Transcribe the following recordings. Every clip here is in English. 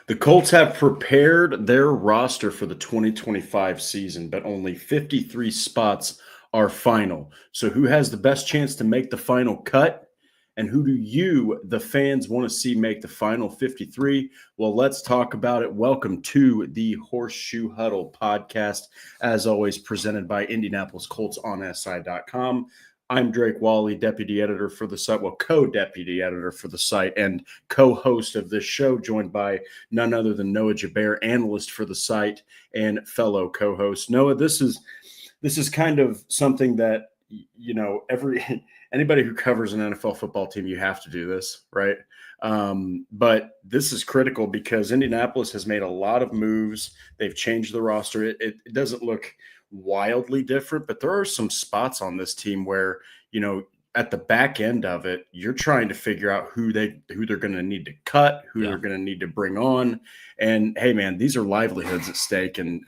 The Colts have prepared their roster for the 2025 season, but only 53 spots are final. So, who has the best chance to make the final cut? And who do you, the fans, want to see make the final 53? Well, let's talk about it. Welcome to the Horseshoe Huddle Podcast, as always, presented by Indianapolis Colts on SI.com. I'm Drake Wally, deputy editor for the site, co-deputy editor for the site, and co-host of this show, joined by none other than Noah Gebert, analyst for the site and fellow co-host. Noah, this is kind of something that anybody who covers an NFL football team, you have to do this, right? But this is critical because Indianapolis has made a lot of moves. They've changed the roster. It doesn't look wildly different, but there are some spots on this team where, at the back end of it, you're trying to figure out who they're going to need to cut, who they're going to need to bring on. And hey, man, these are livelihoods at stake and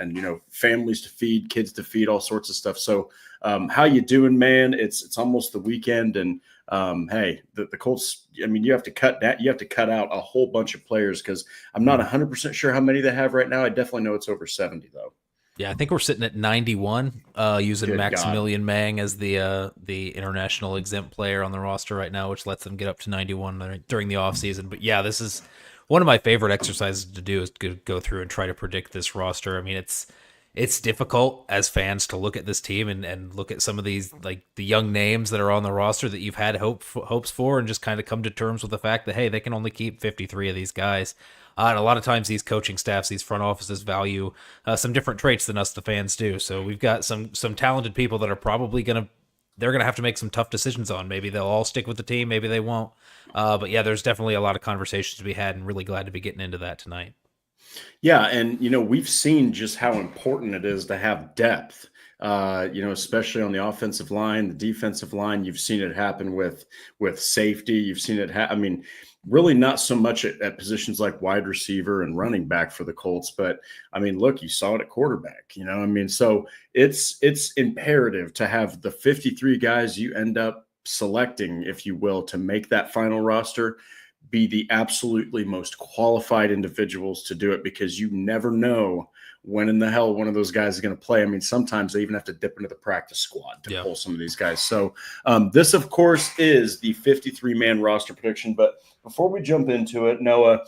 families to feed, kids to feed, all sorts of stuff. So how you doing, man? It's almost the weekend, and hey, the Colts, you have to cut that. You have to cut out a whole bunch of players because I'm not 100% sure how many they have right now. I definitely know it's over 70 though. Yeah, I think we're sitting at 91, using Good Maximilian Mang as the international exempt player on the roster right now, which lets them get up to 91 during the offseason. But yeah, this is one of my favorite exercises to do, is to go through and try to predict this roster. I mean, it's difficult as fans to look at this team and look at some of these, like the young names that are on the roster that you've had hopes for, and just kind of come to terms with the fact that, hey, they can only keep 53 of these guys. And a lot of times these coaching staffs, these front offices value some different traits than us, the fans, do. So we've got some talented people that are probably they're going to have to make some tough decisions on. Maybe they'll all stick with the team, maybe they won't. But yeah, there's definitely a lot of conversations to be had, and really glad to be getting into that tonight. Yeah, and we've seen just how important it is to have depth. Especially on the offensive line, the defensive line. You've seen it happen with safety. You've seen it really not so much at positions like wide receiver and running back for the Colts, but look, you saw it at quarterback. So it's imperative to have the 53 guys you end up selecting, if you will, to make that final roster be the absolutely most qualified individuals to do it, because you never know when in the hell one of those guys is going to play. Sometimes they even have to dip into the practice squad to pull some of these guys. So this, of course, is the 53-man roster prediction. But before we jump into it, Noah,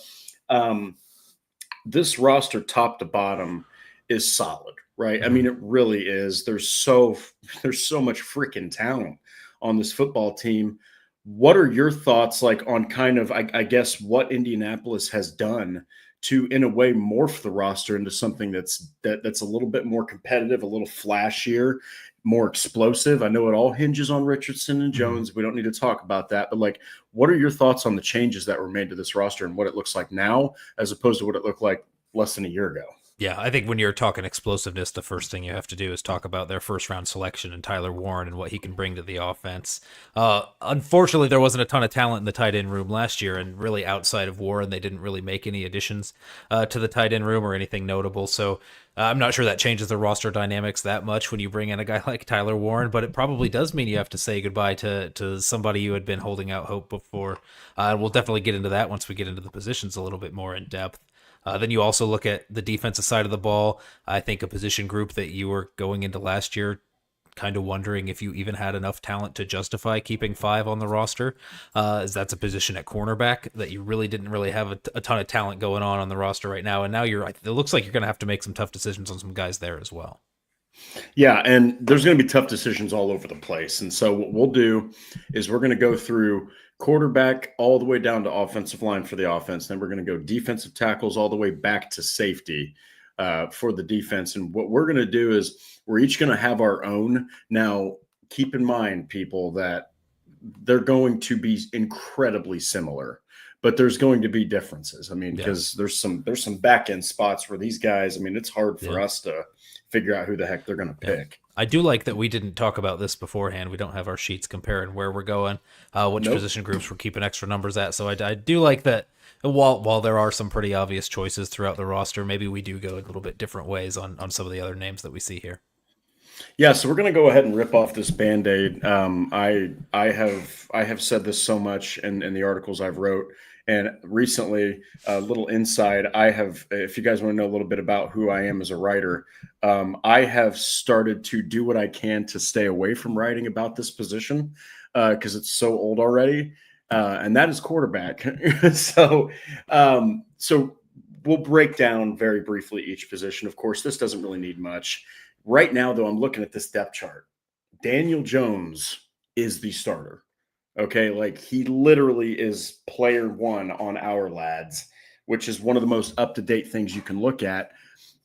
this roster top to bottom is solid, right? It really is. There's so much freaking talent on this football team. What are your thoughts on kind of, I guess, what Indianapolis has done to, in a way, morph the roster into something that's a little bit more competitive, a little flashier, more explosive? I know it all hinges on Richardson and Jones. We don't need to talk about that. But, what are your thoughts on the changes that were made to this roster and what it looks like now as opposed to what it looked like less than a year ago? Yeah, I think when you're talking explosiveness, the first thing you have to do is talk about their first-round selection and Tyler Warren and what he can bring to the offense. Unfortunately, there wasn't a ton of talent in the tight end room last year, and really outside of Warren, they didn't really make any additions to the tight end room or anything notable. So I'm not sure that changes the roster dynamics that much when you bring in a guy like Tyler Warren, but it probably does mean you have to say goodbye to somebody you had been holding out hope before. We'll definitely get into that once we get into the positions a little bit more in depth. Then you also look at the defensive side of the ball. I think a position group that you were going into last year kind of wondering if you even had enough talent to justify keeping 5 on the roster, as that's a position at cornerback that you really didn't really have a ton of talent going on the roster right now. And now it looks like you're going to have to make some tough decisions on some guys there as well. Yeah, and there's going to be tough decisions all over the place. And so what we'll do is we're going to go through quarterback all the way down to offensive line for the offense. Then we're going to go defensive tackles all the way back to safety for the defense. And what we're going to do is we're each going to have our own. Now, keep in mind, people, that they're going to be incredibly similar, but there's going to be differences. Because there's some back end spots where these guys, it's hard for us to figure out who the heck they're going to pick. I do like that we didn't talk about this beforehand. We don't have our sheets comparing where we're going, which position groups we're keeping extra numbers at. So I do like that while there are some pretty obvious choices throughout the roster, maybe we do go a little bit different ways on some of the other names that we see here. Yeah, so we're going to go ahead and rip off this Band-Aid. I have said this so much in the articles I've wrote, And recently, a little inside, I have, if you guys want to know a little bit about who I am as a writer, I have started to do what I can to stay away from writing about this position because it's so old already. And that is quarterback. So we'll break down very briefly each position. Of course, this doesn't really need much. Right now, though, I'm looking at this depth chart. Daniel Jones is the starter. Okay, like he literally is player one on our lads, which is one of the most up-to-date things you can look at.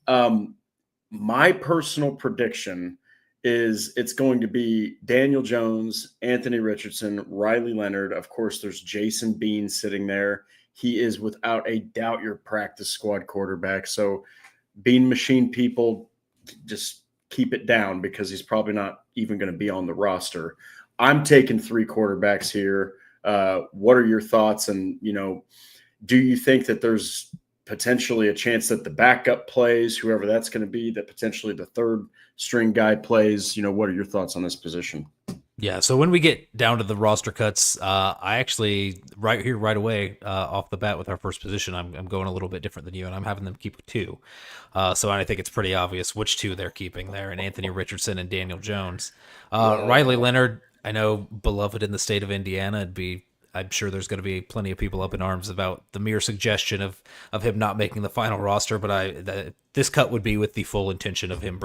My personal prediction is it's going to be Daniel Jones, Anthony Richardson, Riley Leonard. Of course, there's Jason Bean sitting there. He is without a doubt your practice squad quarterback. So Bean Machine people, just keep it down because he's probably not even going to be on the roster. I'm taking 3 quarterbacks here. What are your thoughts? And, do you think that there's potentially a chance that the backup plays, whoever that's going to be, that potentially the third string guy plays? What are your thoughts on this position? Yeah, so when we get down to the roster cuts, I actually right away off the bat with our first position, I'm going a little bit different than you, and I'm having them keep 2. So I think it's pretty obvious which 2 they're keeping there, and Anthony Richardson and Daniel Jones. Riley Leonard, I know, beloved in the state of Indiana. I'm sure there's going to be plenty of people up in arms about the mere suggestion of him not making the final roster, but this cut would be with the full intention of him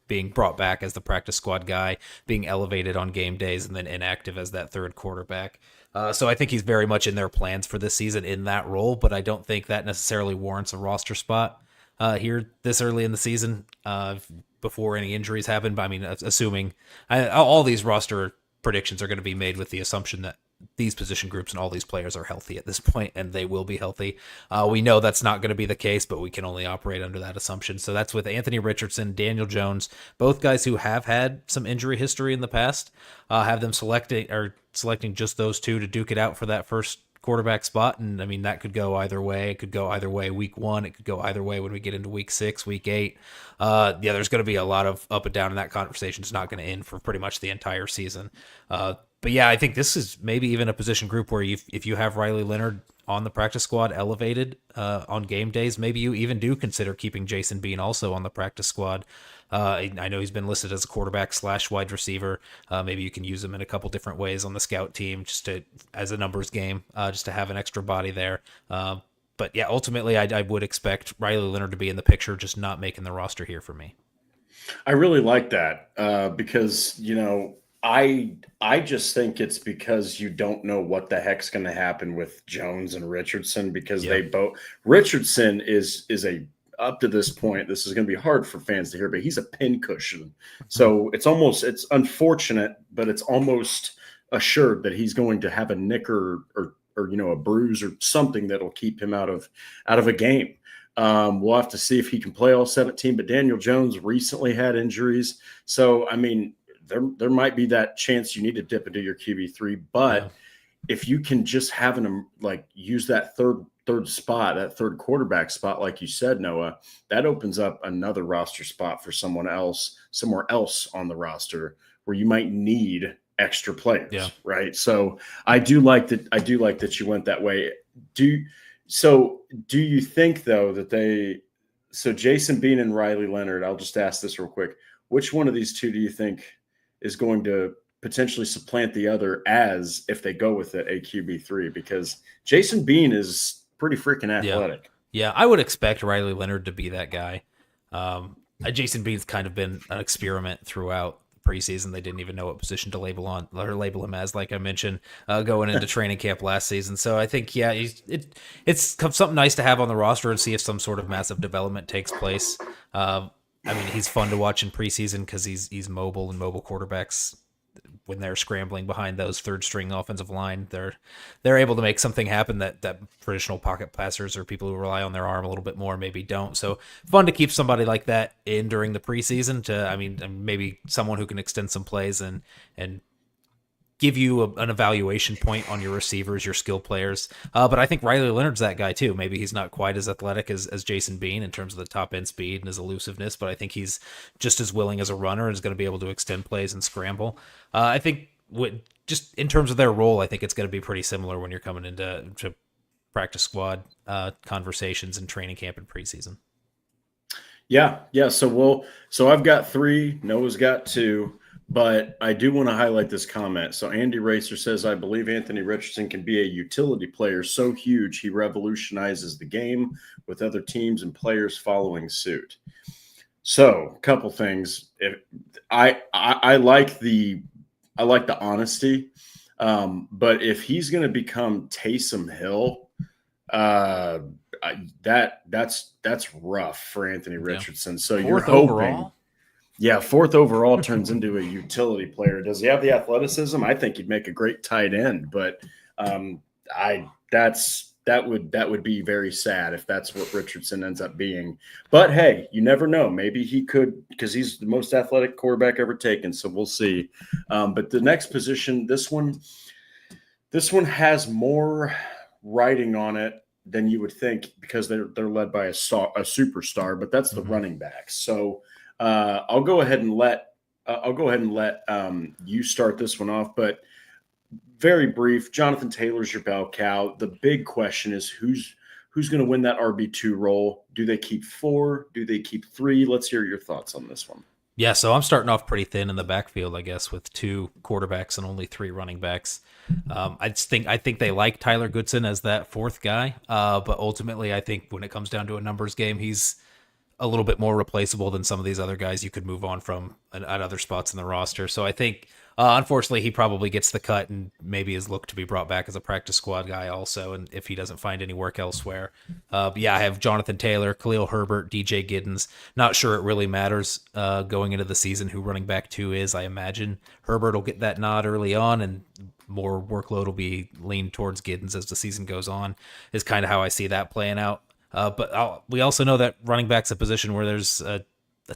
being brought back as the practice squad guy, being elevated on game days, and then inactive as that third quarterback. So I think he's very much in their plans for this season in that role, but I don't think that necessarily warrants a roster spot here this early in the season before any injuries happen. But I mean, assuming all these roster predictions are going to be made with the assumption that these position groups and all these players are healthy at this point, and they will be healthy. We know that's not going to be the case, but we can only operate under that assumption. So that's with Anthony Richardson, Daniel Jones, both guys who have had some injury history in the past, have them selecting just those 2 to duke it out for that first quarterback spot. And I mean, that could go either way. It could go either way week 1. It could go either way when we get into week 6, week 8. There's going to be a lot of up and down, and that conversation is not going to end for pretty much the entire season. But yeah, I think this is maybe even a position group where if you have Riley Leonard on the practice squad elevated on game days, maybe you even do consider keeping Jason Bean also on the practice squad. I know he's been listed as a quarterback / wide receiver. Maybe you can use him in a couple different ways on the scout team as a numbers game, just to have an extra body there. But yeah, ultimately, I would expect Riley Leonard to be in the picture, just not making the roster here for me. I really like that because, I just think it's because you don't know what the heck's going to happen with Jones and Richardson because they both – Richardson is a – up to this point, this is going to be hard for fans to hear, but he's a pincushion. So it's unfortunate, but it's almost assured that he's going to have a nick or a bruise or something that'll keep him out of a game. We'll have to see if he can play all 17, but Daniel Jones recently had injuries. So, I mean, there might be that chance you need to dip into your QB3, but if you can just have him use that third spot, that third quarterback spot, like you said, Noah, that opens up another roster spot for somewhere else on the roster where you might need extra players, right? So I do like that you went that way. Do you think though that Jason Bean and Riley Leonard, I'll just ask this real quick. Which one of these 2 do you think is going to potentially supplant the other as if they go with it, a QB3? Because Jason Bean is pretty freaking athletic. Yeah, I would expect Riley Leonard to be that guy. Jason Bean's kind of been an experiment throughout preseason. They didn't even know what position to label him as, like I mentioned, going into training camp last season. So I think, it's something nice to have on the roster and see if some sort of massive development takes place. I mean, he's fun to watch in preseason because he's mobile, and mobile quarterbacks, when they're scrambling behind those third string offensive line, they're able to make something happen that traditional pocket passers or people who rely on their arm a little bit more maybe don't. So fun to keep somebody like that in during the preseason maybe someone who can extend some plays and give you an evaluation point on your receivers, your skill players. But I think Riley Leonard's that guy too. Maybe he's not quite as athletic as Jason Bean in terms of the top end speed and his elusiveness, but I think he's just as willing as a runner and is going to be able to extend plays and scramble. I think just in terms of their role, I think it's going to be pretty similar when you're coming into practice squad conversations in training camp and preseason. Yeah. So I've got 3. Noah's got 2. But I do want to highlight this comment. So Andy Racer says, I believe Anthony Richardson can be a utility player so huge he revolutionizes the game with other teams and players following suit. So a couple things. I like the honesty, but if he's going to become Taysom Hill, that's rough for Anthony Richardson. So you're hoping. Overall? Yeah, 4th overall turns into a utility player. Does he have the athleticism? I think he'd make a great tight end, but that would be very sad if that's what Richardson ends up being. But hey, you never know. Maybe he could, because he's the most athletic quarterback ever taken. So we'll see. But the next position, this one has more writing on it than you would think because they're led by a superstar. But that's the running backs. So. I'll go ahead and let you start this one off, but very brief. Jonathan Taylor's your bell cow. The big question is who's going to win that RB2 role? Do they keep 4? Do they keep 3? Let's hear your thoughts on this one. Yeah, so I'm starting off pretty thin in the backfield, I guess, with 2 quarterbacks and only 3 running backs. I think they like Tyler Goodson as that 4th guy, but ultimately I think when it comes down to a numbers game, he's a little bit more replaceable than some of these other guys you could move on from at other spots in the roster. So I think, unfortunately, he probably gets the cut and maybe is looked to be brought back as a practice squad guy also, and if he doesn't find any work elsewhere. But yeah, I have Jonathan Taylor, Khalil Herbert, DJ Giddens. Not sure it really matters going into the season who running back 2 is. I imagine Herbert will get that nod early on, and more workload will be leaned towards Giddens as the season goes on, is kind of how I see that playing out. But we also know that running back's a position where there's a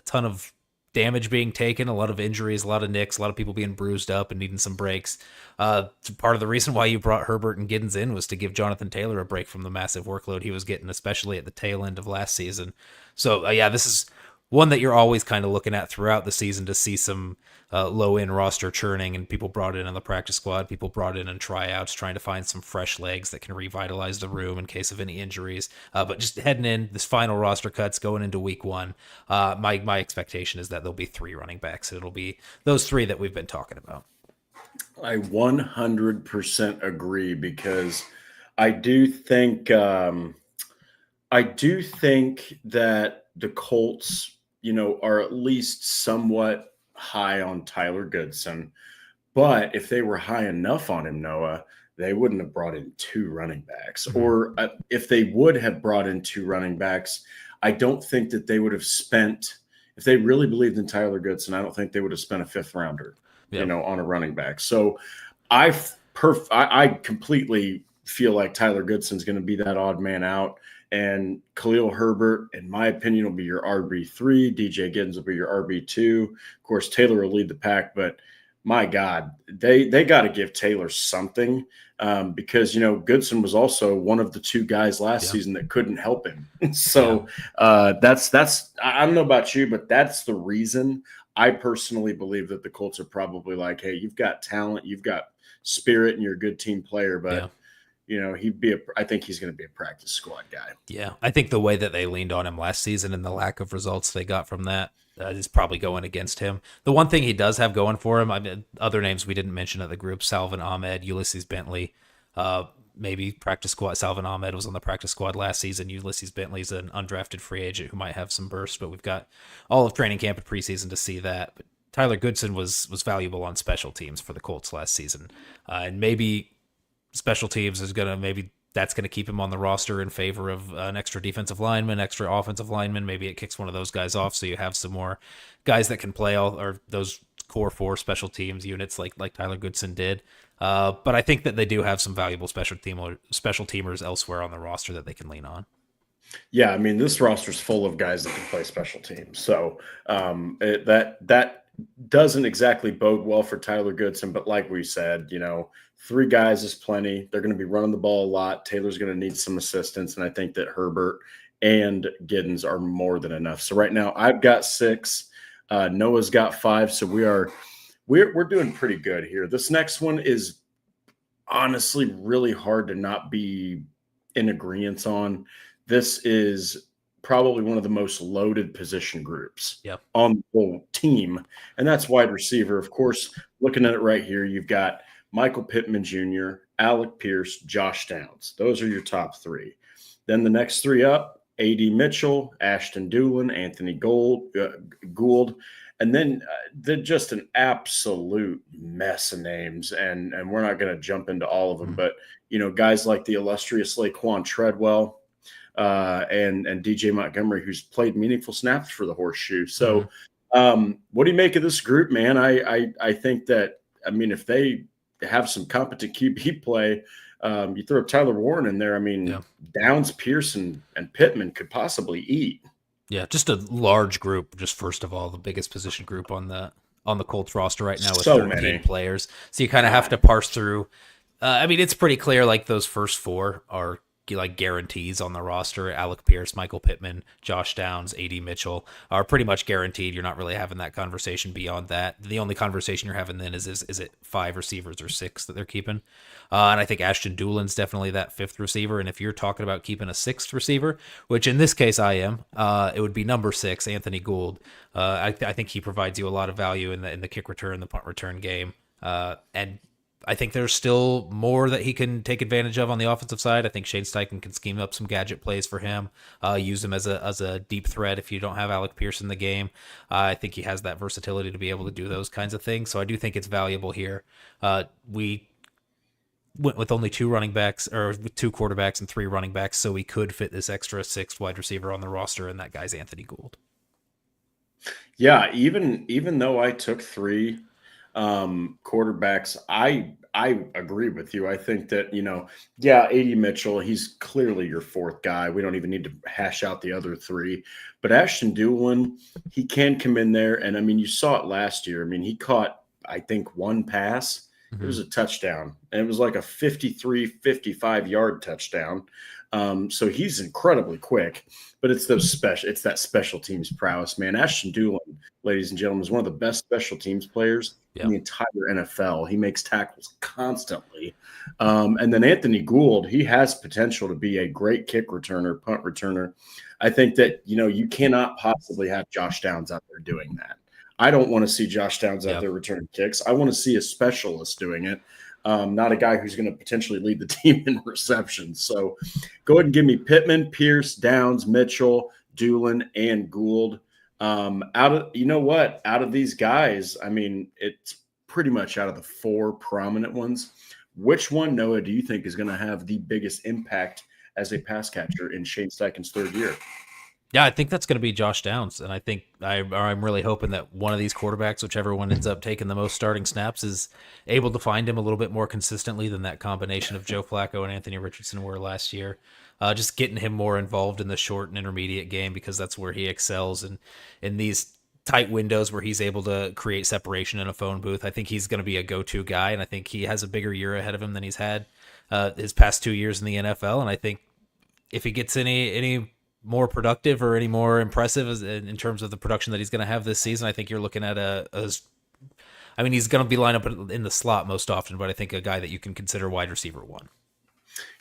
ton of damage being taken, a lot of injuries, a lot of nicks, a lot of people being bruised up and needing some breaks. Part of the reason why you brought Herbert and Giddens in was to give Jonathan Taylor a break from the massive workload he was getting, especially at the tail end of last season. So, yeah, this is one that you're always kind of looking at throughout the season to see some low-end roster churning, and people brought in the practice squad, people brought in tryouts, trying to find some fresh legs that can revitalize the room in case of any injuries. But just heading in, this final roster cuts going into week 1, my expectation is that there'll be 3 running backs, and it'll be those 3 that we've been talking about. I 100% agree because I do think that the Colts, are at least somewhat high on Tyler Goodson. But if they were high enough on him, Noah, they wouldn't have brought in 2 running backs. Mm-hmm. Or if they would have brought in 2 running backs, I don't think that they would have spent – if they really believed in Tyler Goodson, I don't think they would have spent a 5th rounder, on a running back. So I completely feel like Tyler Goodson's going to be that odd man out. And Khalil Herbert, in my opinion, will be your RB3. DJ Giddens will be your RB2. Of course, Taylor will lead the pack, but my God, they got to give Taylor something because, Goodson was also one of the 2 guys last season that couldn't help him. So that's I don't know about you, but that's the reason I personally believe that the Colts are probably like, hey, you've got talent, you've got spirit, and you're a good team player, but I think he's going to be a practice squad guy. Yeah, I think the way that they leaned on him last season and the lack of results they got from that is probably going against him. The one thing he does have going for him, other names we didn't mention at the group, Salvin Ahmed, Ulysses Bentley, maybe practice squad. Salvin Ahmed was on the practice squad last season. Ulysses Bentley's an undrafted free agent who might have some bursts, but we've got all of training camp and preseason to see that. But Tyler Goodson was valuable on special teams for the Colts last season, and maybe special teams is that's going to keep him on the roster in favor of an extra defensive lineman, extra offensive lineman. Maybe it kicks one of those guys off, so you have some more guys that can play or those core 4 special teams units like Tyler Goodson did. But I think that they do have some valuable special teamers elsewhere on the roster that they can lean on. Yeah, this roster's full of guys that can play special teams. So that doesn't exactly bode well for Tyler Goodson, but like we said, 3 guys is plenty. They're going to be running the ball a lot. Taylor's going to need some assistance, and I think that Herbert and Giddens are more than enough. So right now I've got 6. Noah's got 5, so we're doing pretty good here. This next one is honestly really hard to not be in agreement on. This is probably one of the most loaded position groups Yep. on the whole team, and that's wide receiver. Of course, looking at it right here, you've got Michael Pittman Jr., Alec Pierce, Josh Downs. Those are your top three. Then the next three up, A.D. Mitchell, Ashton Dulin, Anthony Gould, and then they're just an absolute mess of names, and we're not going to jump into all of them, but guys like the illustrious Laquan Treadwell and DJ Montgomery, who's played meaningful snaps for the Horseshoe. So, what do you make of this group, man? I think that, I mean, if they have some competent QB play, you throw Tyler Warren in there. I mean, Downs, Pearson, and Pittman could possibly eat. Yeah, just a large group. Just first of all, the biggest position group on the Colts roster right now with So 13 many players. So you kind of have to parse through. I mean, it's pretty clear. Like those first four are like guarantees on the roster. Alec Pierce, Michael Pittman, Josh Downs, A.D. Mitchell are pretty much guaranteed. You're not really having that conversation beyond that. The only conversation you're having then is it 5 receivers or 6 that they're keeping? And I think Ashton Dulin's definitely that 5th receiver. And if you're talking about keeping a 6th receiver, which in this case I am, it would be number 6, Anthony Gould. I think he provides you a lot of value in the kick return, the punt return game. And I think there's still more that he can take advantage of on the offensive side. I think Shane Steichen can scheme up some gadget plays for him, use him as a deep threat if you don't have Alec Pierce in the game. I think he has that versatility to be able to do those kinds of things. So I do think it's valuable here. We went with only 2 running backs, or 2 quarterbacks and 3 running backs, so we could fit this extra 6th wide receiver on the roster, and that guy's Anthony Gould. Yeah, even though I took 3 quarterbacks, I agree with you. I think that, A.D. Mitchell, he's clearly your 4th guy. We don't even need to hash out the other 3. But Ashton Dulin, he can come in there. And, I mean, you saw it last year. I mean, he caught, I think, 1 pass. It was a touchdown. And it was like a 53, 55-yard touchdown. So he's incredibly quick. But it's that special teams prowess, man. Ashton Dulin, ladies and gentlemen, is one of the best special teams players in the entire NFL. He makes tackles constantly. And then Anthony Gould, he has potential to be a great kick returner, punt returner. I think that, you cannot possibly have Josh Downs out there doing that. I don't want to see Josh Downs out there returning kicks. I want to see a specialist doing it, not a guy who's going to potentially lead the team in receptions. So go ahead and give me Pittman, Pierce, Downs, Mitchell, Dulin, and Gould. Out of these guys, I mean, it's pretty much out of the 4 prominent ones. Which one, Noah, do you think is going to have the biggest impact as a pass catcher in Shane Steichen's 3rd year? Yeah, I think that's going to be Josh Downs, and I think I'm really hoping that one of these quarterbacks, whichever one ends up taking the most starting snaps, is able to find him a little bit more consistently than that combination of Joe Flacco and Anthony Richardson were last year. Just getting him more involved in the short and intermediate game, because that's where he excels, and in these tight windows where he's able to create separation in a phone booth, I think he's going to be a go-to guy, and I think he has a bigger year ahead of him than he's had his past 2 years in the NFL, and I think if he gets any more productive or any more impressive in terms of the production that he's going to have this season, I think you're looking at he's going to be lined up in the slot most often, but I think a guy that you can consider wide receiver 1.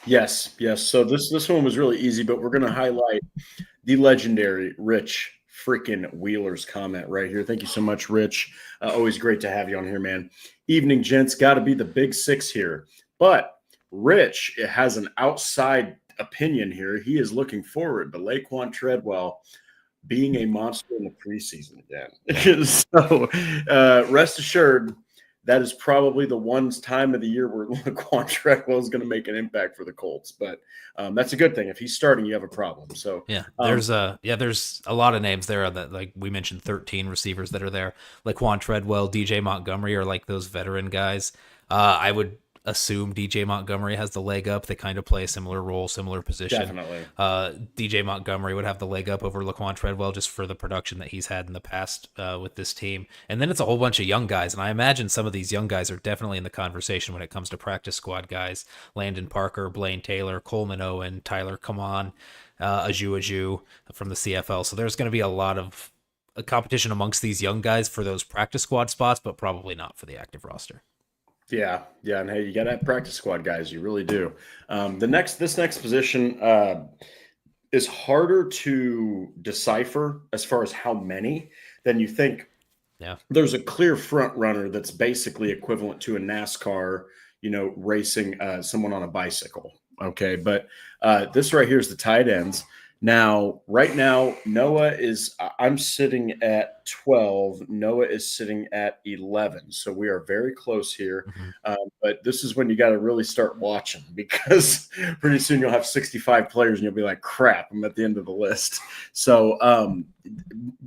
Yes. So this one was really easy, but we're going to highlight the legendary Rich freaking Wheeler's comment right here. Thank you so much, Rich. Always great to have you on here, man. Evening, gents. Got to be the big 6 here. But Rich has an outside opinion here. He is looking forward to Laquan Treadwell being a monster in the preseason again. So rest assured, that is probably the one time of the year where Laquan Treadwell is going to make an impact for the Colts. But that's a good thing. If he's starting, you have a problem. So there's a lot of names there that, like we mentioned, 13 receivers that are there. Laquan Treadwell, DJ Montgomery are like those veteran guys. I would assume DJ Montgomery has the leg up. They kind of play a similar role, similar position. Definitely. DJ Montgomery would have the leg up over Laquan Treadwell just for the production that he's had in the past with this team. And then it's a whole bunch of young guys, and I imagine some of these young guys are definitely in the conversation when it comes to practice squad guys. Landon Parker, Blaine Taylor, Coleman Owen, Tyler Kaman, Aju from the CFL. So there's going to be a lot of competition amongst these young guys for those practice squad spots, but probably not for the active roster. Yeah, yeah, and hey, you got to have practice squad guys. You really do. This next position is harder to decipher as far as how many than you think. Yeah. There's a clear front runner that's basically equivalent to a NASCAR, racing someone on a bicycle. Okay, but this right here is the tight ends. Now, right now, I'm sitting at 12. Noah is sitting at 11. So we are very close here. Mhm. But this is when you got to really start watching because pretty soon you'll have 65 players and you'll be like, crap, I'm at the end of the list. So,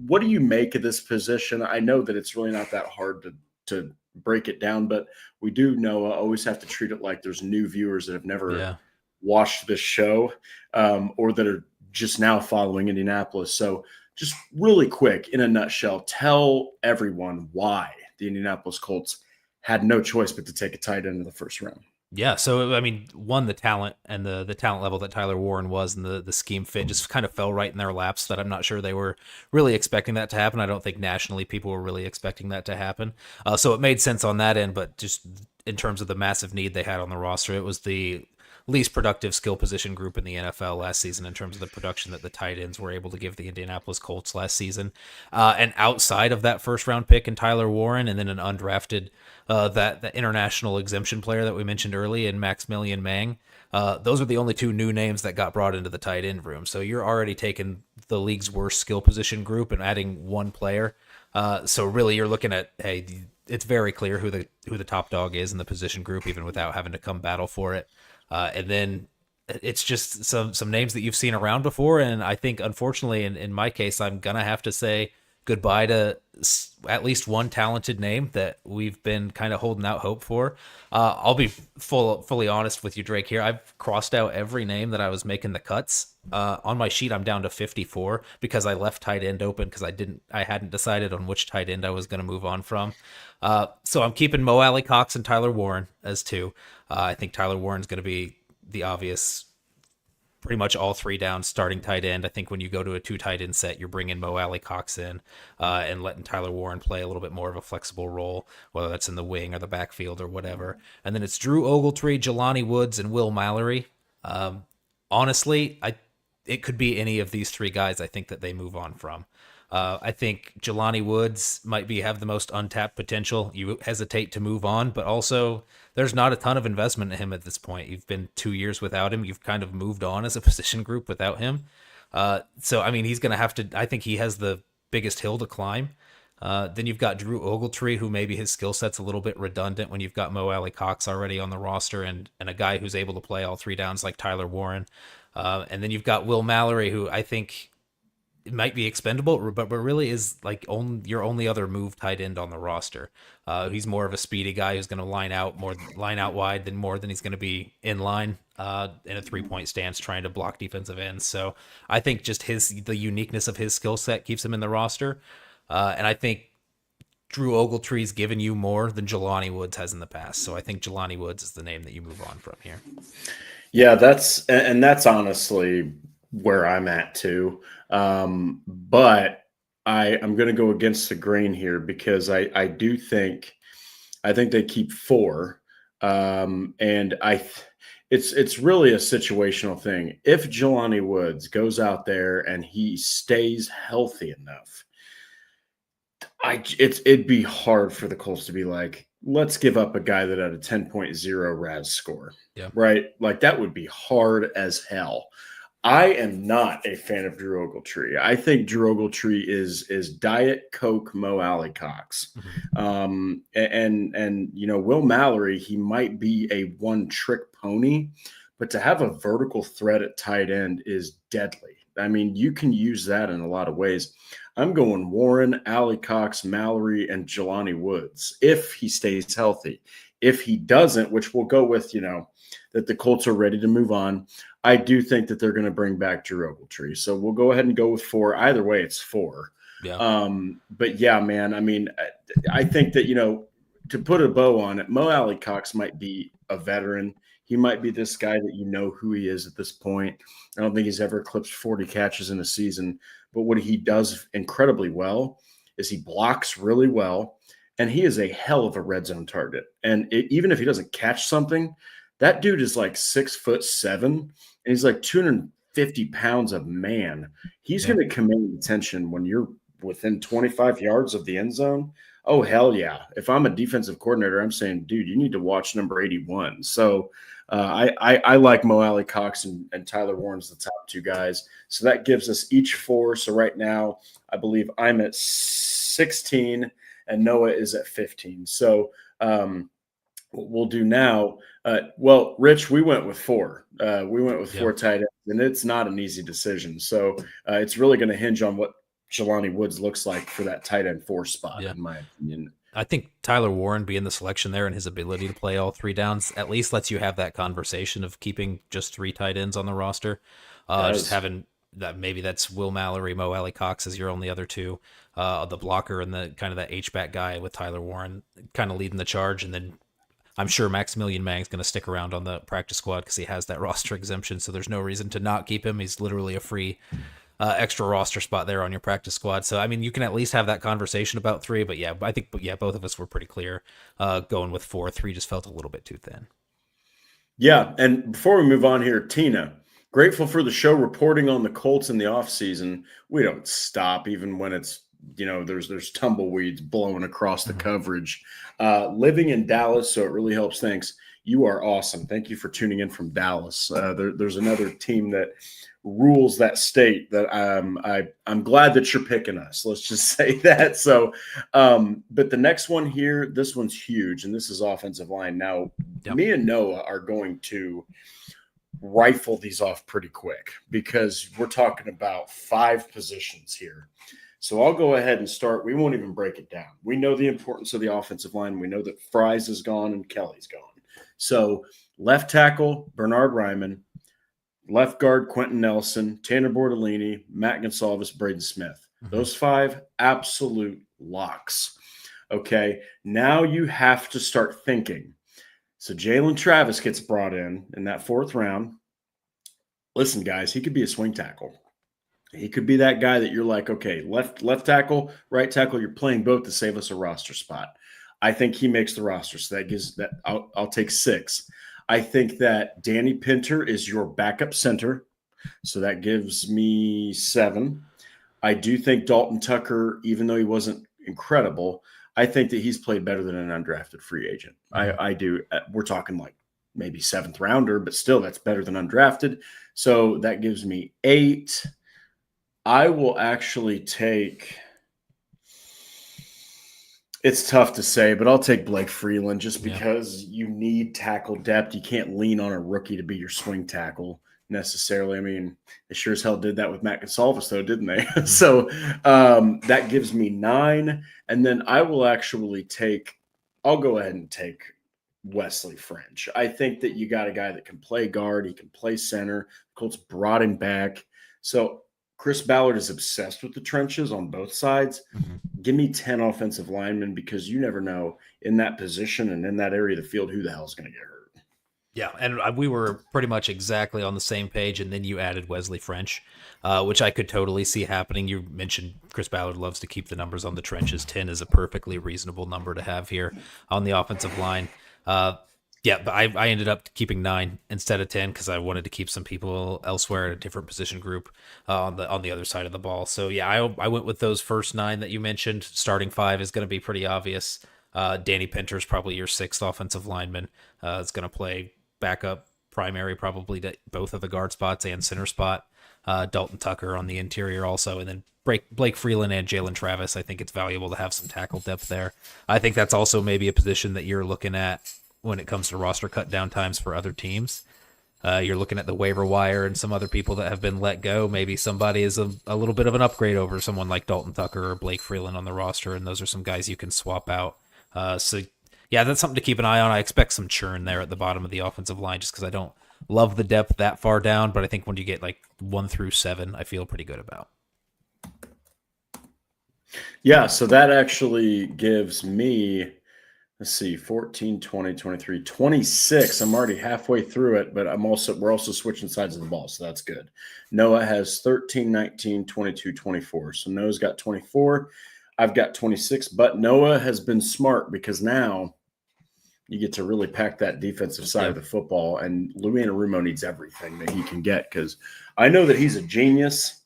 what do you make of this position? I know that it's really not that hard to break it down, but we do know always have to treat it like there's new viewers that have never Yeah. watched this show or that are just now following Indianapolis. So, just really quick, in a nutshell, tell everyone why the Indianapolis Colts had no choice but to take a tight end in the first round. Yeah, so I mean, one, the talent and the talent level that Tyler Warren was and the scheme fit just kind of fell right in their laps that I'm not sure they were really expecting that to happen. I don't think nationally people were really expecting that to happen. So it made sense on that end, but just in terms of the massive need they had on the roster, it was the least productive skill position group in the NFL last season in terms of the production that the tight ends were able to give the Indianapolis Colts last season. And outside of that first round pick and Tyler Warren and then an undrafted that international exemption player that we mentioned early in Maximilian Mang. Those are the only two new names that got brought into the tight end room. So you're already taking the league's worst skill position group and adding one player. So really, you're looking at, hey, it's very clear who the top dog is in the position group, even without having to come battle for it. And then it's just some names that you've seen around before. And I think, unfortunately, in my case, I'm gonna have to say goodbye to at least one talented name that we've been kind of holding out hope for. I'll be fully honest with you, Drake. Here, I've crossed out every name that I was making the cuts. On my sheet, I'm down to 54 because I left tight end open because I hadn't decided on which tight end I was going to move on from. So I'm keeping Mo Alley Cox and Tyler Warren as two. I think Tyler Warren's going to be the obvious, pretty much all three down starting tight end. I think when you go to a two tight end set, you're bringing Mo Alley Cox in and letting Tyler Warren play a little bit more of a flexible role, whether that's in the wing or the backfield or whatever. And then it's Drew Ogletree, Jelani Woods, and Will Mallory. Honestly, it could be any of these three guys I think that they move on from. I think Jelani Woods might have the most untapped potential. You hesitate to move on, but also there's not a ton of investment in him at this point. You've been 2 years without him. You've kind of moved on as a position group without him. So, I mean, he's going to have to, I think he has the biggest hill to climb. Then you've got Drew Ogletree, who maybe his skill set's a little bit redundant when you've got Mo Alley Cox already on the roster and a guy who's able to play all three downs like Tyler Warren. And then you've got Will Mallory, who I think it might be expendable, but really is like your only other move tight end on the roster. He's more of a speedy guy who's going to line out wide than he's going to be in line in a 3-point stance trying to block defensive ends. So I think just the uniqueness of his skill set keeps him in the roster, and I think Drew Ogletree's given you more than Jelani Woods has in the past. So I think Jelani Woods is the name that you move on from here. Yeah, that's honestly where I'm at too. But I'm going to go against the grain here because I think they keep four, and it's really a situational thing. If Jelani Woods goes out there and he stays healthy enough, it'd be hard for the Colts to be like, let's give up a guy that had a 10.0 RAS score. Yeah. Right? Like that would be hard as hell. I am not a fan of Drew Ogletree. I think Drew Ogletree is Diet Coke Mo Alley Cox. Mm-hmm. And Will Mallory, he might be a one-trick pony, but to have a vertical threat at tight end is deadly. I mean, you can use that in a lot of ways. I'm going Warren, Alley Cox, Mallory, and Jelani Woods if he stays healthy. If he doesn't, which we'll go with, that the Colts are ready to move on, I do think that they're going to bring back Drew Ogletree. So we'll go ahead and go with four. Either way, it's four. Yeah. But yeah, man, I mean, I think that, to put a bow on it, Mo Alley Cox might be a veteran. He might be this guy that you know who he is at this point. I don't think he's ever eclipsed 40 catches in a season. But what he does incredibly well is he blocks really well. and he is a hell of a red zone target. And even if he doesn't catch something, that dude is like 6'7", and he's like 250 pounds of man. He's going to command attention when you're within 25 yards of the end zone. Oh, hell yeah. If I'm a defensive coordinator, I'm saying, dude, you need to watch number 81. So I like Mo Alley Cox and Tyler Warren's the top two guys. So that gives us each 4. So right now, I believe I'm at 16 and Noah is at 15. So what we'll do now, well, Rich, we went with 4. We went with 4 tight ends, and it's not an easy decision. So it's really going to hinge on what Jelani Woods looks like for that tight end 4 spot, in my opinion. I think Tyler Warren being the selection there and his ability to play all 3 downs at least lets you have that conversation of keeping just 3 tight ends on the roster. Just having that, maybe that's Will Mallory, Mo Alley Cox as your only other 2, the blocker and the kind of that H-back guy with Tyler Warren kind of leading the charge. And then I'm sure Maximilian Mang's going to stick around on the practice squad because he has that roster exemption. So there's no reason to not keep him. He's literally a free extra roster spot there on your practice squad. So, I mean, you can at least have that conversation about 3, but I think both of us were pretty clear going with 4. 3 just felt a little bit too thin. Yeah. And before we move on here, Tina, grateful for the show reporting on the Colts in the offseason. We don't stop even when it's, there's tumbleweeds blowing across the coverage. Living in Dallas, so it really helps. Thanks. You are awesome. Thank you for tuning in from Dallas. There's another team that rules that state that I'm glad that you're picking us. Let's just say that. So, but the next one here, this one's huge, and this is offensive line. Now, me and Noah are going to rifle these off pretty quick because we're talking about 5 positions here. So I'll go ahead and start. We won't even break it down. We know the importance of the offensive line. We know that Fries is gone and Kelly's gone. So left tackle, Bernard Ryman. Left guard, Quentin Nelson, Tanner Bordellini, Matt Gonsalves, Braden Smith. Those 5 absolute locks. Okay, now you have to start thinking. So Jalen Travis gets brought in that 4th round. Listen, guys, he could be a swing tackle. He could be that guy that you're like, okay, left tackle, right tackle, you're playing both to save us a roster spot. I think he makes the roster, so that gives that. I'll take 6. I think that Danny Pinter is your backup center, so that gives me 7. I do think Dalton Tucker, even though he wasn't incredible, I think that he's played better than an undrafted free agent. I do. We're talking like maybe 7th rounder, but still that's better than undrafted. So that gives me 8. I will actually take – it's tough to say, but I'll take Blake Freeland just because you need tackle depth. You can't lean on a rookie to be your swing tackle necessarily. I mean, they sure as hell did that with Matt Gonsalves, though, didn't they? So that gives me 9. And then I will actually I'll go ahead and take Wesley French. I think that you got a guy that can play guard. He can play center. Colts brought him back. So Chris Ballard is obsessed with the trenches on both sides. Give me 10 offensive linemen because you never know in that position and in that area of the field who the hell is going to get hurt. Yeah, and we were pretty much exactly on the same page, and then you added Wesley French, which I could totally see happening. You mentioned Chris Ballard loves to keep the numbers on the trenches. 10 is a perfectly reasonable number to have here on the offensive line. But I ended up keeping 9 instead of 10 because I wanted to keep some people elsewhere in a different position group on the other side of the ball. So yeah, I went with those first 9 that you mentioned. Starting 5 is going to be pretty obvious. Danny Pinter is probably your 6th offensive lineman. It's going to play backup, primary, probably to both of the guard spots and center spot. Dalton Tucker on the interior also, and then Blake Freeland and Jalen Travis. I think it's valuable to have some tackle depth there. I think that's also maybe a position that you're looking at when it comes to roster cut down times for other teams. You're looking at the waiver wire and some other people that have been let go. Maybe somebody is a little bit of an upgrade over someone like Dalton Tucker or Blake Freeland on the roster, and those are some guys you can swap out. So yeah, that's something to keep an eye on. I expect some churn there at the bottom of the offensive line just because I don't love the depth that far down, but I think when you get like 1 through 7, I feel pretty good about. Yeah, so that actually gives me, let's see, 14, 20, 23, 26. I'm already halfway through it, but we're also switching sides of the ball, so that's good. Noah has 13, 19, 22, 24. So Noah's got 24. I've got 26, but Noah has been smart because now you get to really pack that defensive side of the football, and Louis Anarumo needs everything that he can get because I know that he's a genius,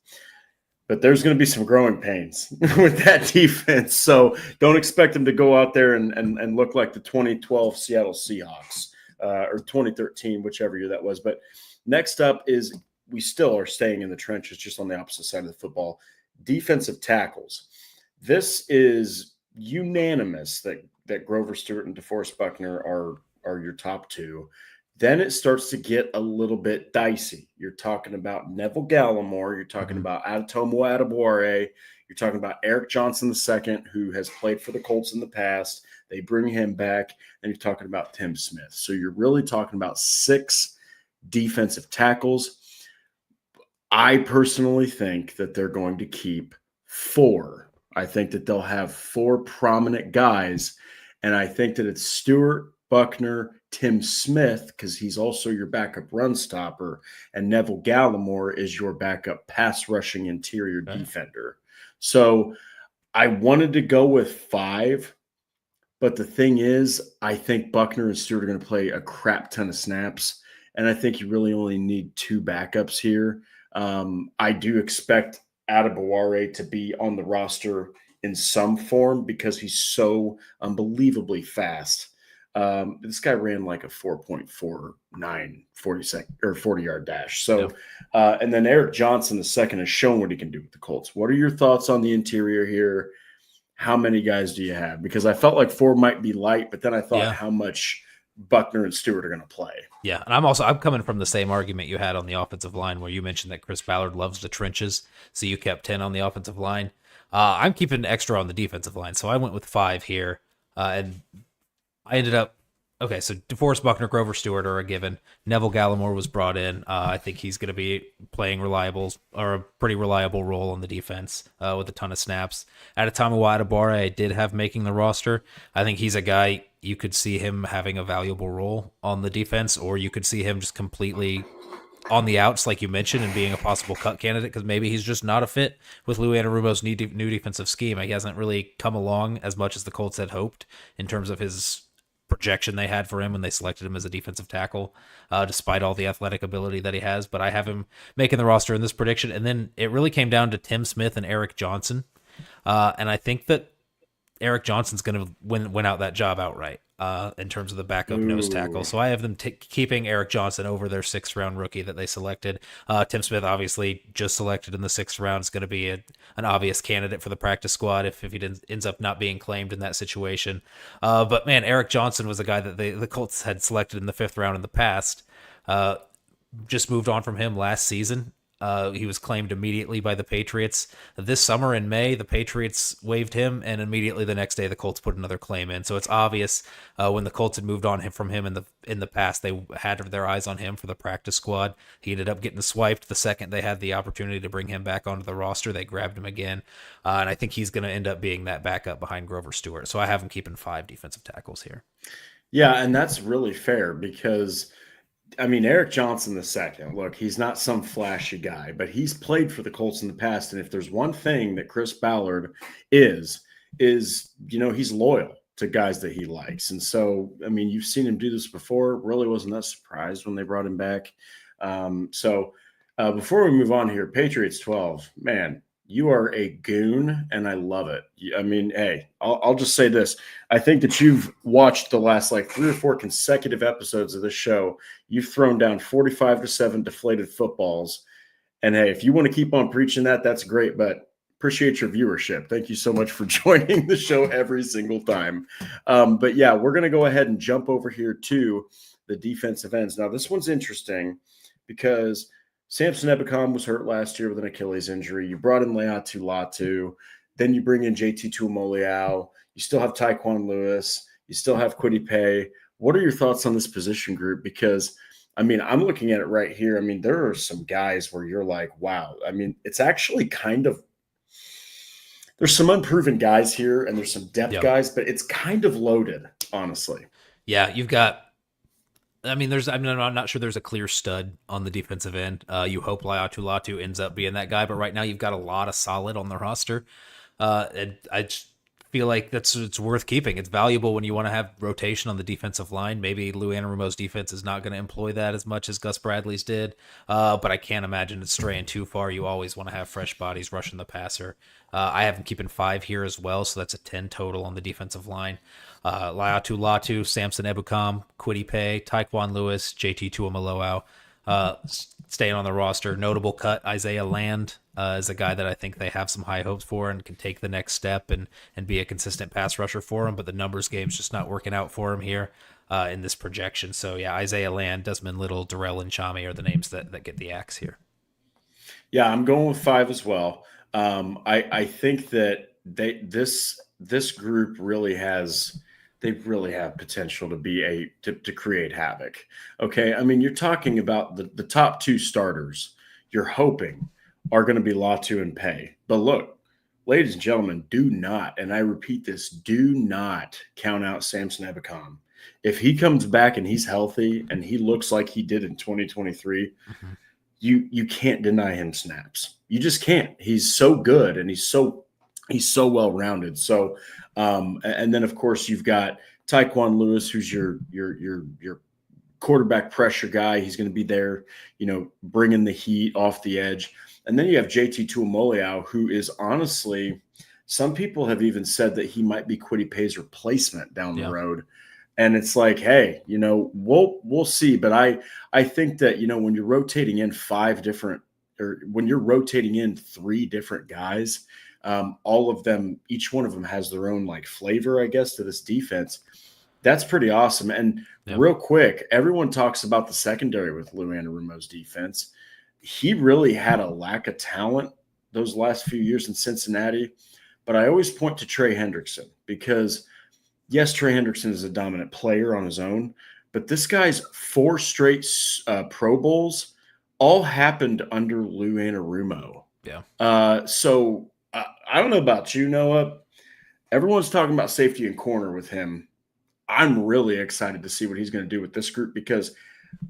but there's going to be some growing pains with that defense. So don't expect him to go out there and look like the 2012 Seattle Seahawks or 2013, whichever year that was. But next up is we still are staying in the trenches just on the opposite side of the football. Defensive tackles. This is unanimous that Grover Stewart and DeForest Buckner are your top two. Then it starts to get a little bit dicey. You're talking about Neville Gallimore. You're talking about Adetomo Adebawore. You're talking about Eric Johnson II, who has played for the Colts in the past. They bring him back. And you're talking about Tim Smith. So you're really talking about 6 defensive tackles. I personally think that they're going to keep 4. I think that they'll have 4 prominent guys. And I think that it's Stewart, Buckner, Tim Smith, because he's also your backup run stopper, and Neville Gallimore is your backup pass rushing interior defender. So I wanted to go with 5, but the thing is, I think Buckner and Stewart are going to play a crap ton of snaps, and I think you really only need 2 backups here. I do expect Adebawore to be on the roster in some form because he's so unbelievably fast. This guy ran like a 4.49 40-yard dash. So, and then Eric Johnson II has shown what he can do with the Colts. What are your thoughts on the interior here? How many guys do you have? Because I felt like 4 might be light, but then I thought how much Buckner and Stewart are going to play. Yeah, and I'm coming from the same argument you had on the offensive line where you mentioned that Chris Ballard loves the trenches, so you kept 10 on the offensive line. I'm keeping extra on the defensive line, so I went with 5 here, and I ended up okay. So DeForest Buckner, Grover Stewart are a given. Neville Gallimore was brought in. I think he's going to be playing a pretty reliable role on the defense with a ton of snaps. Adetomo Adebawore, I did have making the roster. I think he's a guy you could see him having a valuable role on the defense, or you could see him just completely on the outs, like you mentioned, and being a possible cut candidate because maybe he's just not a fit with Louis Anarumo's new defensive scheme. He hasn't really come along as much as the Colts had hoped in terms of his projection they had for him when they selected him as a defensive tackle, despite all the athletic ability that he has. But I have him making the roster in this prediction. And then it really came down to Tim Smith and Eric Johnson. And I think that Eric Johnson's going to win out that job outright in terms of the backup nose tackle. So I have them keeping Eric Johnson over their 6th-round rookie that they selected. Tim Smith, obviously, just selected in the 6th round, is going to be an obvious candidate for the practice squad if he ends up not being claimed in that situation. But, man, Eric Johnson was a guy that the Colts had selected in the 5th round in the past. Just moved on from him last season. He was claimed immediately by the Patriots. This summer in May, the Patriots waived him, and immediately the next day the Colts put another claim in. So it's obvious when the Colts had moved on from him in the past, they had their eyes on him for the practice squad. He ended up getting swiped the second they had the opportunity to bring him back onto the roster. They grabbed him again, and I think he's going to end up being that backup behind Grover Stewart. So I have him keeping 5 defensive tackles here. Yeah, and that's really fair because – I mean, Eric Johnson II, look, he's not some flashy guy, but he's played for the Colts in the past. And if there's one thing that Chris Ballard is, he's loyal to guys that he likes. And so, I mean, you've seen him do this before. Really wasn't that surprised when they brought him back. Before we move on here, Patriots 12, man, you are a goon, and I love it. I mean, hey, I'll just say this. I think that you've watched the last 3 or 4 consecutive episodes of this show. You've thrown down 45-7 deflated footballs. And, hey, if you want to keep on preaching that, that's great. But appreciate your viewership. Thank you so much for joining the show every single time. But, yeah, we're going to go ahead and jump over here to the defensive ends. Now, this one's interesting because – Samson Ebukam was hurt last year with an Achilles injury. You brought in Leatu Latu. Then you bring in JT Tuimoloau. You still have Tyquan Lewis. You still have Kwity Paye. What are your thoughts on this position group? Because, I mean, I'm looking at it right here. I mean, there are some guys where you're like, wow. I mean, it's actually kind of – there's some unproven guys here and there's some depth guys, but it's kind of loaded, honestly. Yeah, you've got – I'm not sure there's a clear stud on the defensive end. You hope Leatu Latu ends up being that guy, but right now you've got a lot of solid on the roster. And feel like it's worth keeping. It's valuable when you want to have rotation on the defensive line. Maybe Lou Anarumo's defense is not going to employ that as much as Gus Bradley's did, but I can't imagine it straying too far. You always want to have fresh bodies rushing the passer. I have him keeping 5 here as well, so that's a 10 total on the defensive line. Latu, Samson Ebukam, Kwity Paye, Taekwon Lewis, JT Tuimoloau, staying on the roster. Notable cut, Isaiah Land is a guy that I think they have some high hopes for and can take the next step and be a consistent pass rusher for him, but the numbers game's just not working out for him here in this projection. So yeah, Isaiah Land, Desmond Little, Darrell Nchame are the names that get the axe here. Yeah, I'm going with 5 as well. I think that this group really has potential to create havoc. Okay, I mean, you're talking about the top 2 starters. You're hoping are going to be Latu and Paye, but look, ladies and gentlemen, do not, and I repeat this, do not count out Samson Ebukam. If he comes back and he's healthy and he looks like he did in 2023, you can't deny him snaps. You just can't. He's so good and he's so well rounded. So, and then of course you've got Taekwon Lewis, who's your quarterback pressure guy. He's going to be there, bringing the heat off the edge. And then you have JT Tuimoloau, who is honestly, some people have even said that he might be Kwity Paye's replacement down the road. And it's like, hey, we'll see. But I think that, when you're rotating in 5 different, or when you're rotating in 3 different guys, all of them, each one of them has their own like flavor, I guess, to this defense. That's pretty awesome. And real quick, everyone talks about the secondary with Lou Anarumo's defense. He really had a lack of talent those last few years in Cincinnati. But I always point to Trey Hendrickson because, yes, Trey Hendrickson is a dominant player on his own, but this guy's 4 straight Pro Bowls all happened under Lou Anarumo. Yeah. So I don't know about you, Noah. Everyone's talking about safety and corner with him. I'm really excited to see what he's going to do with this group because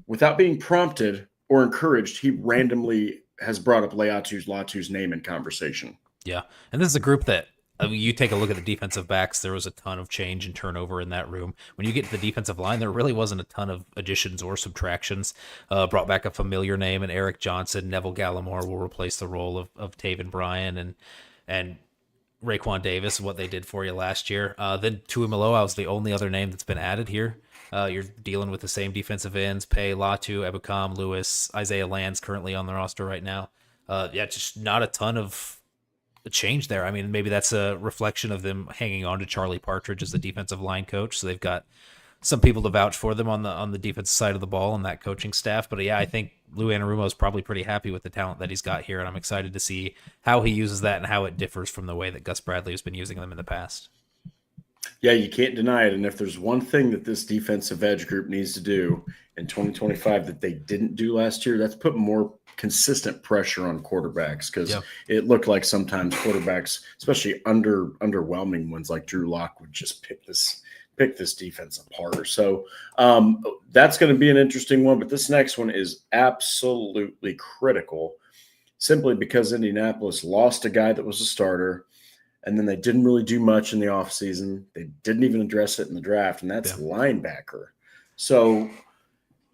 without being prompted or encouraged, he randomly has brought up Latu's name in conversation. Yeah. And this is a group that, you take a look at the defensive backs, there was a ton of change and turnover in that room. When you get to the defensive line, there really wasn't a ton of additions or subtractions. Brought back a familiar name in Eric Johnson. Neville Gallimore will replace the role of Taven Bryan and Raekwon Davis, what they did for you last year. Then Tuimoloau is the only other name that's been added here. You're dealing with the same defensive ends, Paye, Latu, Ebukam, Lewis, Isaiah Land's currently on the roster right now. Just not a ton of change there. I mean, maybe that's a reflection of them hanging on to Charlie Partridge as the defensive line coach. So they've got some people to vouch for them on the defensive side of the ball and that coaching staff. But yeah, I think Lou Anarumo is probably pretty happy with the talent that he's got here, and I'm excited to see how he uses that and how it differs from the way that Gus Bradley has been using them in the past. Yeah, you can't deny it. And if there's one thing that this defensive edge group needs to do in 2025 that they didn't do last year, that's put more consistent pressure on quarterbacks because it looked like sometimes quarterbacks, especially underwhelming ones like Drew Lock, would just pick this defense apart. So that's going to be an interesting one. But this next one is absolutely critical simply because Indianapolis lost a guy that was a starter. And then they didn't really do much in the offseason. They didn't even address it in the draft, and that's linebacker. So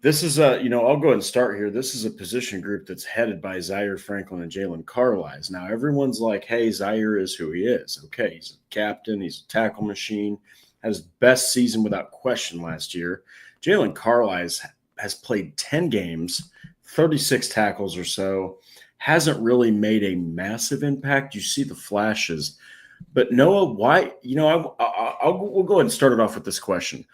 this is I'll go ahead and start here. This is a position group that's headed by Zaire Franklin and Jalen Carlisle. Now, everyone's like, hey, Zaire is who he is. Okay, he's a captain. He's a tackle machine. Had his best season without question last year. Jalen Carlisle has played 10 games, 36 tackles or so, hasn't really made a massive impact. You see the flashes. But Noah, why? We'll go ahead and start it off with this question.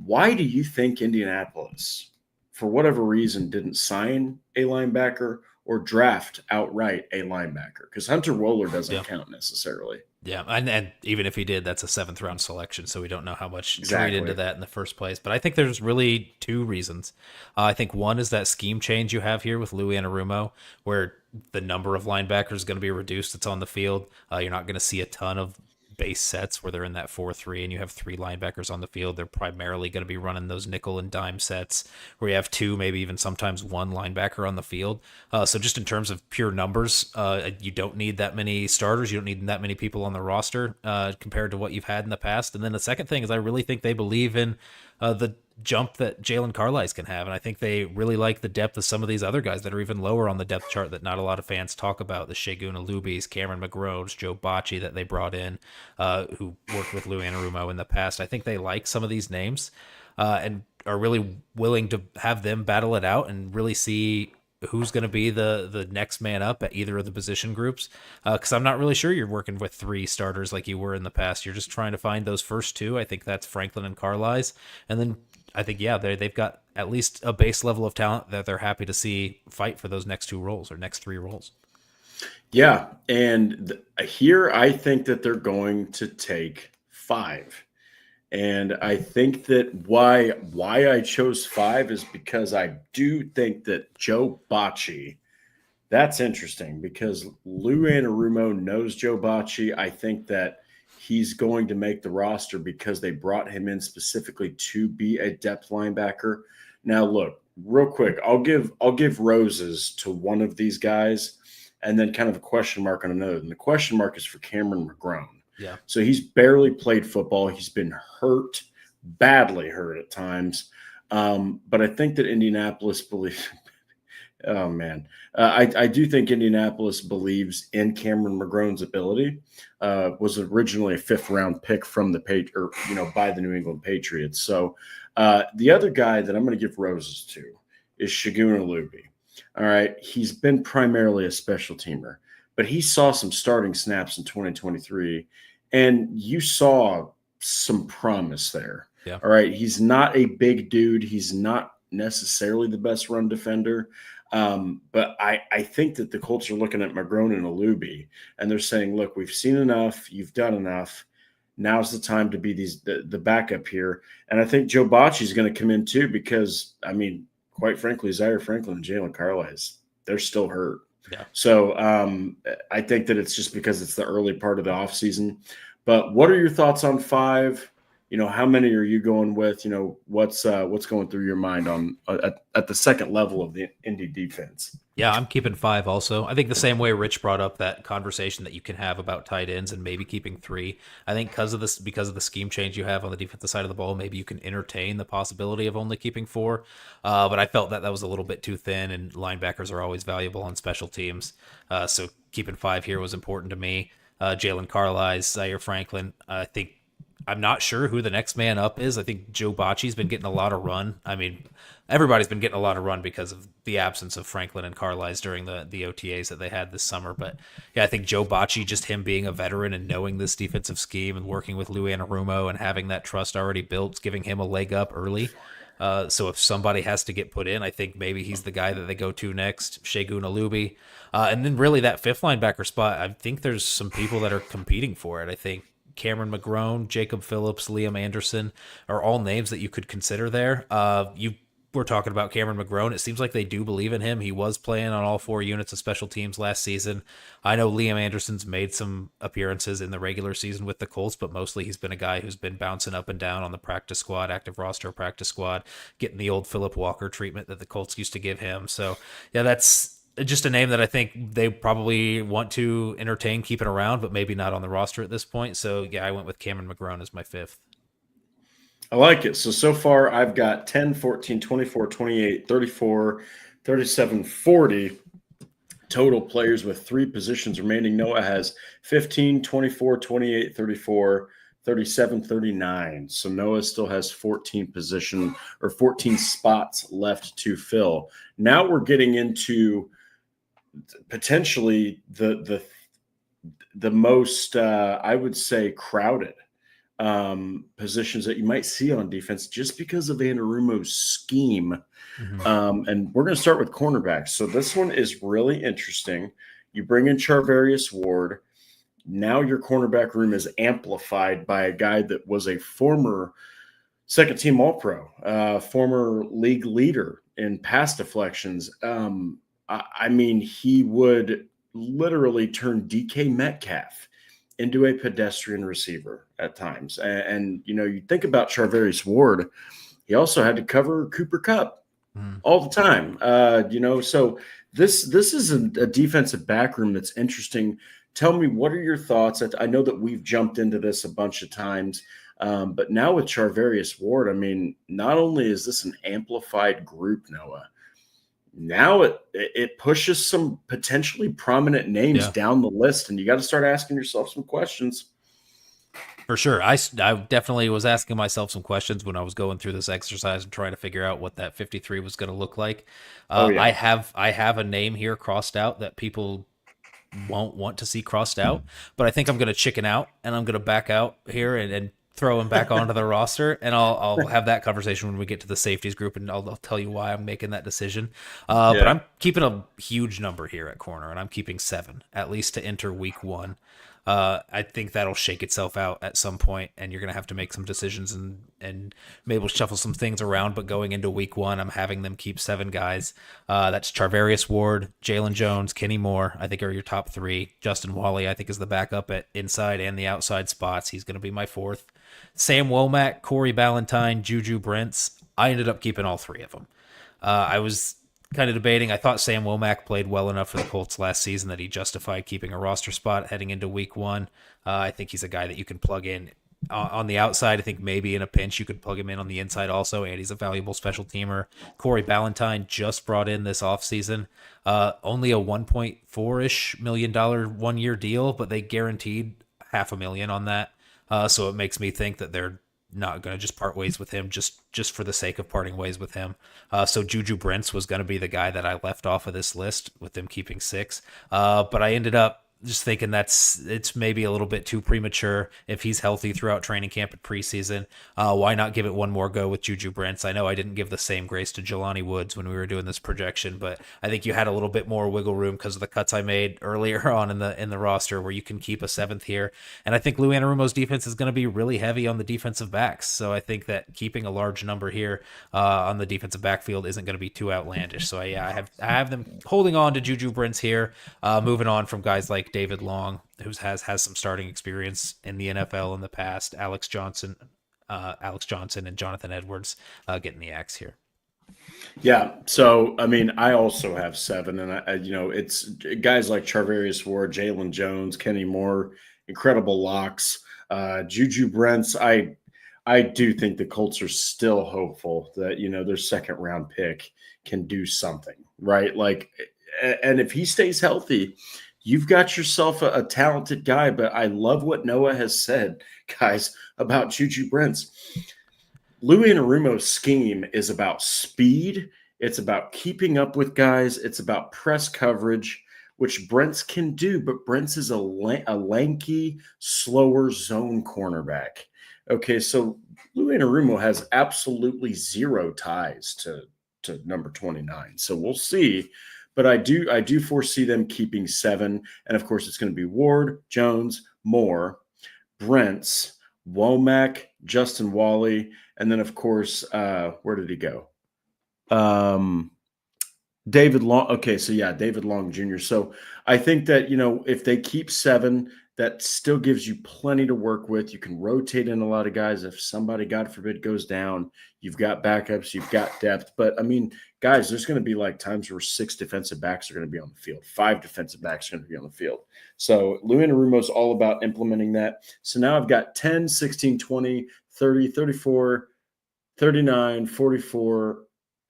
Why do you think Indianapolis, for whatever reason, didn't sign a linebacker or draft outright a linebacker? Because Hunter Wohler doesn't count necessarily. Yeah, and even if he did, that's a 7th round selection, so we don't know how much to read into that in the first place. But I think there's really 2 reasons. I think one is that scheme change you have here with Lou Anarumo, where the number of linebackers is going to be reduced that's on the field. You're not going to see a ton of base sets where they're in that 4-3 and you have 3 linebackers on the field. They're primarily going to be running those nickel and dime sets where you have 2, maybe even sometimes 1 linebacker on the field. So just in terms of pure numbers, you don't need that many starters. You don't need that many people on the roster compared to what you've had in the past. And then the second thing is I really think they believe in the jump that Jalen Carlisle can have. And I think they really like the depth of some of these other guys that are even lower on the depth chart that not a lot of fans talk about. The Shagun Alubis, Cameron McGrones, Joe Bocci that they brought in, who worked with Lou Anarumo in the past. I think they like some of these names and are really willing to have them battle it out and really see who's going to be the next man up at either of the position groups. Because I'm not really sure you're working with 3 starters like you were in the past. You're just trying to find those first 2. I think that's Franklin and Carlisle. And then I think, yeah, they've got at least a base level of talent that they're happy to see fight for those next 2 roles or next 3 roles. Yeah. And here I think that they're going to take 5. And I think that why I chose 5 is because I do think that Joe Bocci, that's interesting because Lou Anarumo knows Joe Bocci. I think that he's going to make the roster because they brought him in specifically to be a depth linebacker. Now, look, real quick, I'll give roses to one of these guys and then kind of a question mark on another. And the question mark is for Cameron McGrone. Yeah. So he's barely played football. He's been hurt, badly hurt at times. But I think that Indianapolis believes – oh, man. I do think Indianapolis believes in Cameron McGrone's ability. Was originally a 5th-round pick from the by the New England Patriots. So the other guy that I'm going to give roses to is Shagun Alubi. All right. He's been primarily a special teamer, but he saw some starting snaps in 2023, and you saw some promise there. Yeah. All right. He's not a big dude. He's not necessarily the best run defender. But I think that the Colts are looking at McGrone and Alubi, and they're saying, look, we've seen enough. You've done enough. Now's the time to be the backup here. And I think Joe Bocci is going to come in too because, I mean, quite frankly, Zaire Franklin and Jalen Carlisle, they're still hurt. Yeah. So I think that it's just because it's the early part of the offseason. But what are your thoughts on 5? How many are you going with? What's going through your mind on at the second level of the Indy defense? Yeah, I'm keeping 5 also. I think the same way Rich brought up that conversation that you can have about tight ends and maybe keeping 3. I think because of the scheme change you have on the defensive side of the ball, maybe you can entertain the possibility of only keeping 4. But I felt that was a little bit too thin, and linebackers are always valuable on special teams. So keeping 5 here was important to me. Jalen Carlisle, Zaire Franklin. I'm not sure who the next man up is. I think Joe Bocci's been getting a lot of run. I mean, everybody's been getting a lot of run because of the absence of Franklin and Carlisle during the OTAs that they had this summer. But yeah, I think Joe Bocci, just him being a veteran and knowing this defensive scheme and working with Lou Anarumo and having that trust already built, giving him a leg up early. So if somebody has to get put in, I think maybe he's the guy that they go to next, Shagun Alubi. And then really that 5th linebacker spot, I think there's some people that are competing for it. I think Cameron McGrone, Jacob Phillips, Liam Anderson are all names that you could consider there. You were talking about Cameron McGrone. It seems like they do believe in him. He was playing on all 4 units of special teams last season. I know Liam Anderson's made some appearances in the regular season with the Colts, but mostly he's been a guy who's been bouncing up and down on the practice squad, active roster practice squad, getting the old Phillip Walker treatment that the Colts used to give him. So yeah, that's just a name that I think they probably want to entertain keeping around, but maybe not on the roster at this point. So yeah, I went with Cameron McGrone as my 5th. I like it. So far I've got 10, 14, 24, 28, 34, 37, 40 total players with 3 positions remaining. Noah has 15, 24, 28, 34, 37, 39. So Noah still has 14 spots left to fill. Now we're getting into potentially the most I would say crowded positions that you might see on defense just because of Anarumo's scheme. Mm-hmm. And we're going to start with cornerbacks. So this one is really interesting. You bring in Charvarius Ward. Now your cornerback room is amplified by a guy that was a former second-team All-Pro, former league leader in pass deflections. I mean, he would literally turn DK Metcalf into a pedestrian receiver at times. And you think about Charvarius Ward, he also had to cover Cooper Kupp all the time. So this is a defensive back room that's interesting. Tell me, what are your thoughts? I know that we've jumped into this a bunch of times, but now with Charvarius Ward, I mean, not only is this an amplified group, Noah, now it pushes some potentially prominent names down the list, and you got to start asking yourself some questions. For sure. I definitely was asking myself some questions when I was going through this exercise and trying to figure out what that 53 was going to look like. I have a name here crossed out that people won't want to see crossed out, but I think I'm going to chicken out and I'm going to back out here and throw him back onto the roster, and I'll have that conversation when we get to the safeties group, and I'll tell you why I'm making that decision. But I'm keeping a huge number here at corner, and I'm keeping 7, at least to enter week 1. I think that'll shake itself out at some point, and you're going to have to make some decisions and maybe shuffle some things around. But going into week 1, I'm having them keep 7 guys. That's Charvarius Ward, Jalen Jones, Kenny Moore, I think are your top 3. Justin Wally, I think, is the backup at inside and the outside spots. He's going to be my 4th. Sam Womack, Corey Ballantyne, Juju Brents. I ended up keeping all 3 of them. I was kind of debating. I thought Sam Womack played well enough for the Colts last season that he justified keeping a roster spot heading into week 1. I think he's a guy that you can plug in on the outside. I think maybe in a pinch you could plug him in on the inside also, and he's a valuable special teamer. Corey Ballantyne just brought in this offseason. Only a $1.4-ish million 1-year deal, but they guaranteed $500,000 on that. So it makes me think that they're not going to just part ways with him just for the sake of parting ways with him. So Juju Brents was going to be the guy that I left off of this list with them keeping 6. But I ended up just thinking it's maybe a little bit too premature if he's healthy throughout training camp and preseason. Why not give it one more go with Juju Brents? I know I didn't give the same grace to Jelani Woods when we were doing this projection, but I think you had a little bit more wiggle room because of the cuts I made earlier on in the roster where you can keep a 7th here. And I think Lou Anarumo's defense is going to be really heavy on the defensive backs. So I think that keeping a large number here on the defensive backfield isn't going to be too outlandish. So I have them holding on to Juju Brents here, moving on from guys like David Long, who has some starting experience in the NFL in the past, Alex Johnson and Jonathan Edwards getting the axe here. Yeah. So, I mean, I also have 7, and it's guys like Charvarius Ward, Jalen Jones, Kenny Moore, incredible locks. Juju Brents, I do think the Colts are still hopeful that, their 2nd round pick can do something, right? Like, and if he stays healthy, you've got yourself a talented guy. But I love what Noah has said, guys, about Juju Brents. Lou Anarumo's scheme is about speed. It's about keeping up with guys. It's about press coverage, which Brents can do. But Brents is a lanky, slower zone cornerback. Okay, so Lou Anarumo has absolutely 0 ties to number 29. So we'll see. But I do foresee them keeping 7. And, of course, it's going to be Ward, Jones, Moore, Brents, Womack, Justin Wally, and then, of course, where did he go? David Long. Okay, so, yeah, David Long Jr. So I think that, if they keep 7, that still gives you plenty to work with. You can rotate in a lot of guys. If somebody, God forbid, goes down, you've got backups, you've got depth. But, I mean, guys, there's going to be like times where 6 defensive backs are going to be on the field. 5 defensive backs are going to be on the field. So Lou Anarumo's all about implementing that. So now I've got 10, 16, 20, 30, 34, 39, 44.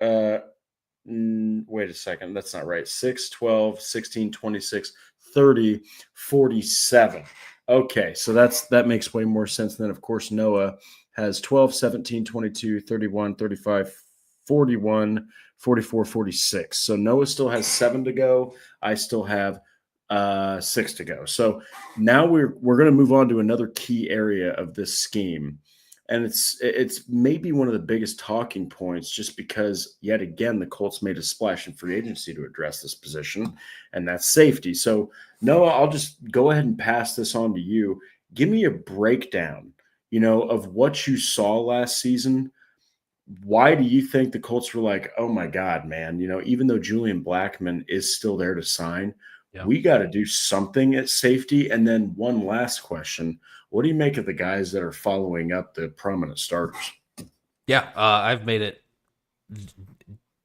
Wait a second. That's not right. 6, 12, 16, 26, 30, 47. Okay, so that makes way more sense. Than, of course, Noah has 12, 17, 22, 31, 35, 41, 44, 46. So Noah still has 7 to go. I still have 6 to go. So now we're going to move on to another key area of this scheme. And it's maybe one of the biggest talking points, just because, yet again, the Colts made a splash in free agency to address this position, and that's safety. So, Noah, I'll just go ahead and pass this on to you. Give me a breakdown, of what you saw last season. Why do you think the Colts were like, oh, my God, man, even though Julian Blackmon is still there to sign, Yeah. We got to do something at safety. And then one last question. What do you make of the guys that are following up the prominent starters? Yeah, I've made it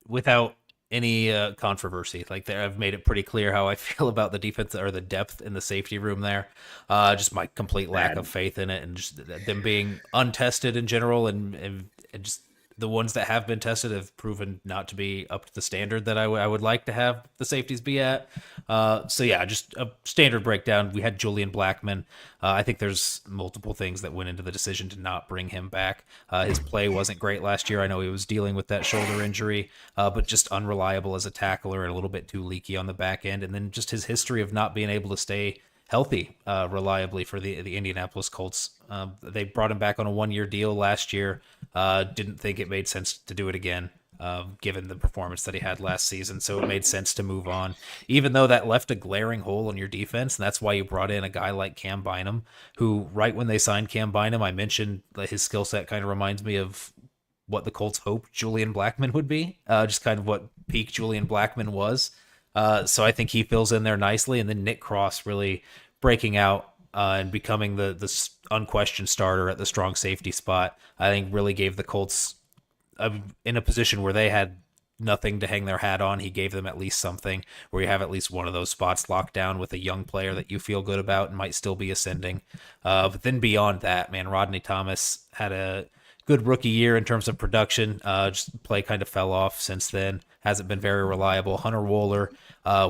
without any controversy. Like there, I've made it pretty clear how I feel about the defense or the depth in the safety room there. Just my complete lack of faith in it, and just them being untested in general, and just the ones that have been tested have proven not to be up to the standard that I would like to have the safeties be at. So yeah, just a standard breakdown. We had Julian Blackmon. I think there's multiple things that went into the decision to not bring him back. His play wasn't great last year. I know he was dealing with that shoulder injury, but just unreliable as a tackler and a little bit too leaky on the back end. And then just his history of not being able to stay healthy reliably for the Indianapolis Colts. They brought him back on a 1-year deal last year. Didn't think it made sense to do it again, given the performance that he had last season. So it made sense to move on, even though that left a glaring hole in your defense. And that's why you brought in a guy like Cam Bynum, who right when they signed Cam Bynum, I mentioned that his skill set kind of reminds me of what the Colts hoped Julian Blackmon would be, just kind of what peak Julian Blackmon was. So I think he fills in there nicely. And then Nick Cross really breaking out and becoming the unquestioned starter at the strong safety spot, I think really gave the Colts in a position where they had nothing to hang their hat on. He gave them at least something where you have at least one of those spots locked down with a young player that you feel good about and might still be ascending. But then beyond that, man, Rodney Thomas had a good rookie year in terms of production. Just play kind of fell off since then. Hasn't been very reliable. Hunter Wohler,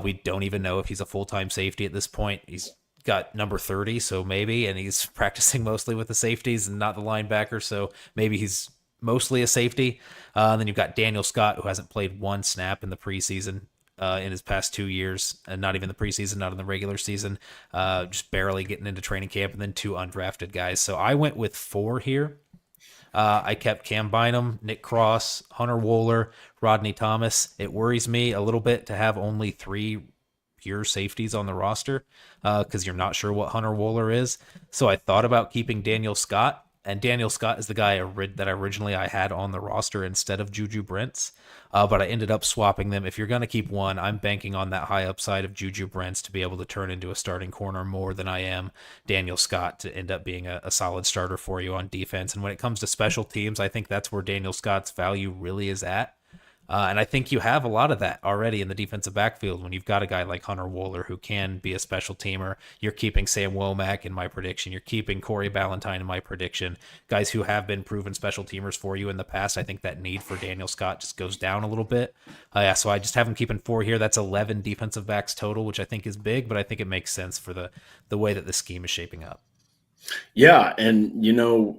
we don't even know if he's a full-time safety at this point. He's got number 30, so maybe, and he's practicing mostly with the safeties and not the linebacker, so maybe he's mostly a safety. And then you've got Daniel Scott, who hasn't played one snap in the preseason in his past 2 years, and not even the preseason, not in the regular season, just barely getting into training camp, and then 2 undrafted guys. So I went with 4 here. I kept Cam Bynum, Nick Cross, Hunter Wohler, Rodney Thomas. It worries me a little bit to have only 3 pure safeties on the roster because you're not sure what Hunter Wohler is. So I thought about keeping Daniel Scott, and Daniel Scott is the guy that originally I had on the roster instead of Juju Brents, but I ended up swapping them. If you're going to keep one, I'm banking on that high upside of Juju Brents to be able to turn into a starting corner more than I am Daniel Scott to end up being a solid starter for you on defense. And when it comes to special teams, I think that's where Daniel Scott's value really is at. And I think you have a lot of that already in the defensive backfield when you've got a guy like Hunter Wohler who can be a special teamer. You're keeping Sam Womack in my prediction. You're keeping Corey Ballantyne in my prediction. Guys who have been proven special teamers for you in the past. I think that need for Daniel Scott just goes down a little bit. So I just have him keeping 4 here. That's 11 defensive backs total, which I think is big, but I think it makes sense for the way that the scheme is shaping up. Yeah, and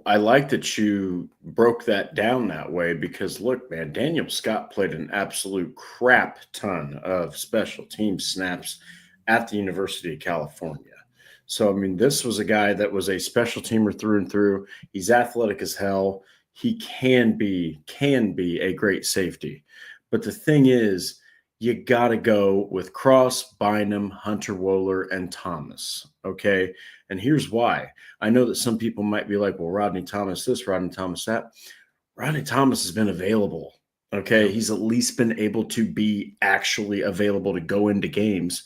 I like that you broke that down that way because look, man, Daniel Scott played an absolute crap ton of special team snaps at the University of California. So, I mean, this was a guy that was a special teamer through and through. He's athletic as hell. He can be a great safety. But the thing is, you got to go with Cross, Bynum, Hunter Wohler, and Thomas. Okay. And here's why. I know that some people might be like, well, Rodney Thomas this, Rodney Thomas that. Rodney Thomas has been available. Okay. He's at least been able to be actually available to go into games.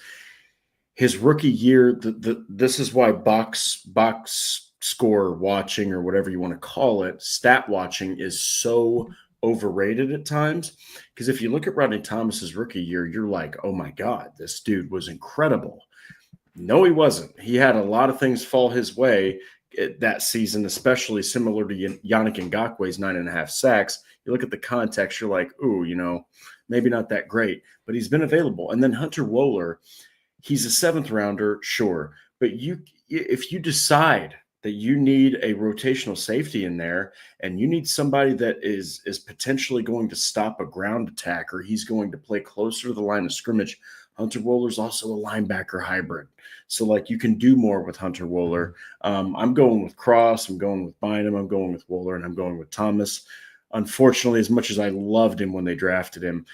His rookie year, this is why box score watching or whatever you want to call it, stat watching is so overrated at times. Because if you look at Rodney Thomas's rookie year, you're like, oh my God, this dude was incredible. No, he wasn't. He had a lot of things fall his way that season, especially similar to Yannick Ngakwe's 9.5 sacks. You look at the context, you're like, ooh, maybe not that great, but he's been available. And then Hunter Wohler, he's a 7th rounder, sure. But if you decide that you need a rotational safety in there and you need somebody that is potentially going to stop a ground attack or he's going to play closer to the line of scrimmage, Hunter Wohler's also a linebacker hybrid. So, you can do more with Hunter Wohler. I'm going with Cross. I'm going with Bynum. I'm going with Wohler, and I'm going with Thomas. Unfortunately, as much as I loved him when they drafted him,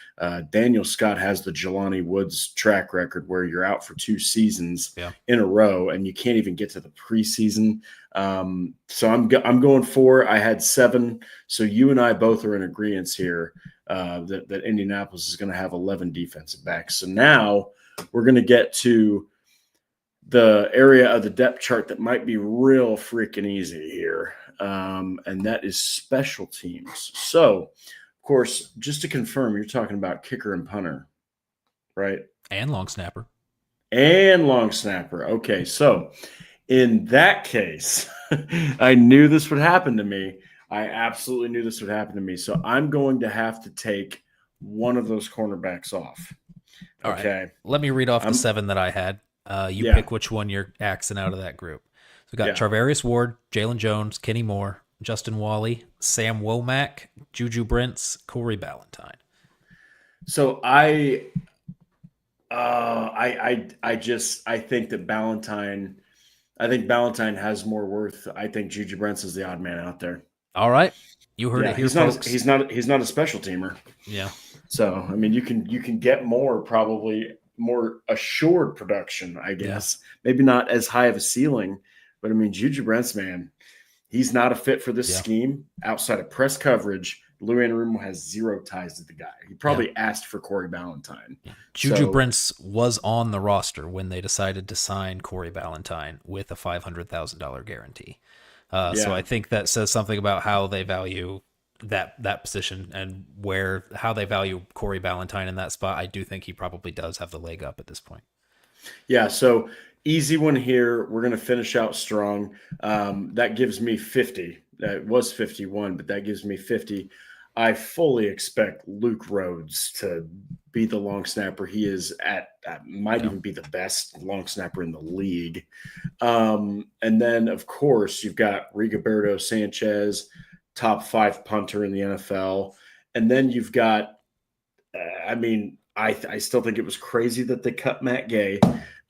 Daniel Scott has the Jelani Woods track record where you're out for 2 seasons in a row, and you can't even get to the preseason. So I'm going 4. I had 7. So you and I both are in agreement here that Indianapolis is going to have 11 defensive backs. So now we're going to get to the area of the depth chart that might be real freaking easy here, and that is special teams. So, of course, just to confirm, you're talking about kicker and punter, right? And long snapper. And long snapper. Okay, so in that case, I knew this would happen to me. I absolutely knew this would happen to me. So I'm going to have to take one of those cornerbacks off. All okay. Right. Let me read off the 7 that I had. You pick which one you're axing out of that group. So we got Charvarius Ward, Jalen Jones, Kenny Moore, Justin Wally, Sam Womack, Juju Brents, Corey Ballantyne. So I think that Ballantyne. I think Ballantyne has more worth. I think Juju Brents is the odd man out there. All right, you heard it here, folks. He's not a special teamer. Yeah. So I mean, you can get probably more assured production, I guess. Yeah. Maybe not as high of a ceiling, but I mean, Juju Brents, man, he's not a fit for this scheme outside of press coverage. Lou Anarumo has zero ties to the guy. He probably asked for Corey Ballantyne. Yeah. Juju Brents was on the roster when they decided to sign Corey Ballantyne with a $500,000 guarantee. So I think that says something about how they value that position and how they value Corey Ballantyne in that spot. I do think he probably does have the leg up at this point. Yeah, so easy one here. We're going to finish out strong. That gives me 50. That was 51, but that gives me 50. I fully expect Luke Rhodes to be the long snapper. He is might even be the best long snapper in the league. And then, of course, you've got Rigoberto Sanchez, top 5 punter in the NFL. And then you've got, I still think it was crazy that they cut Matt Gay,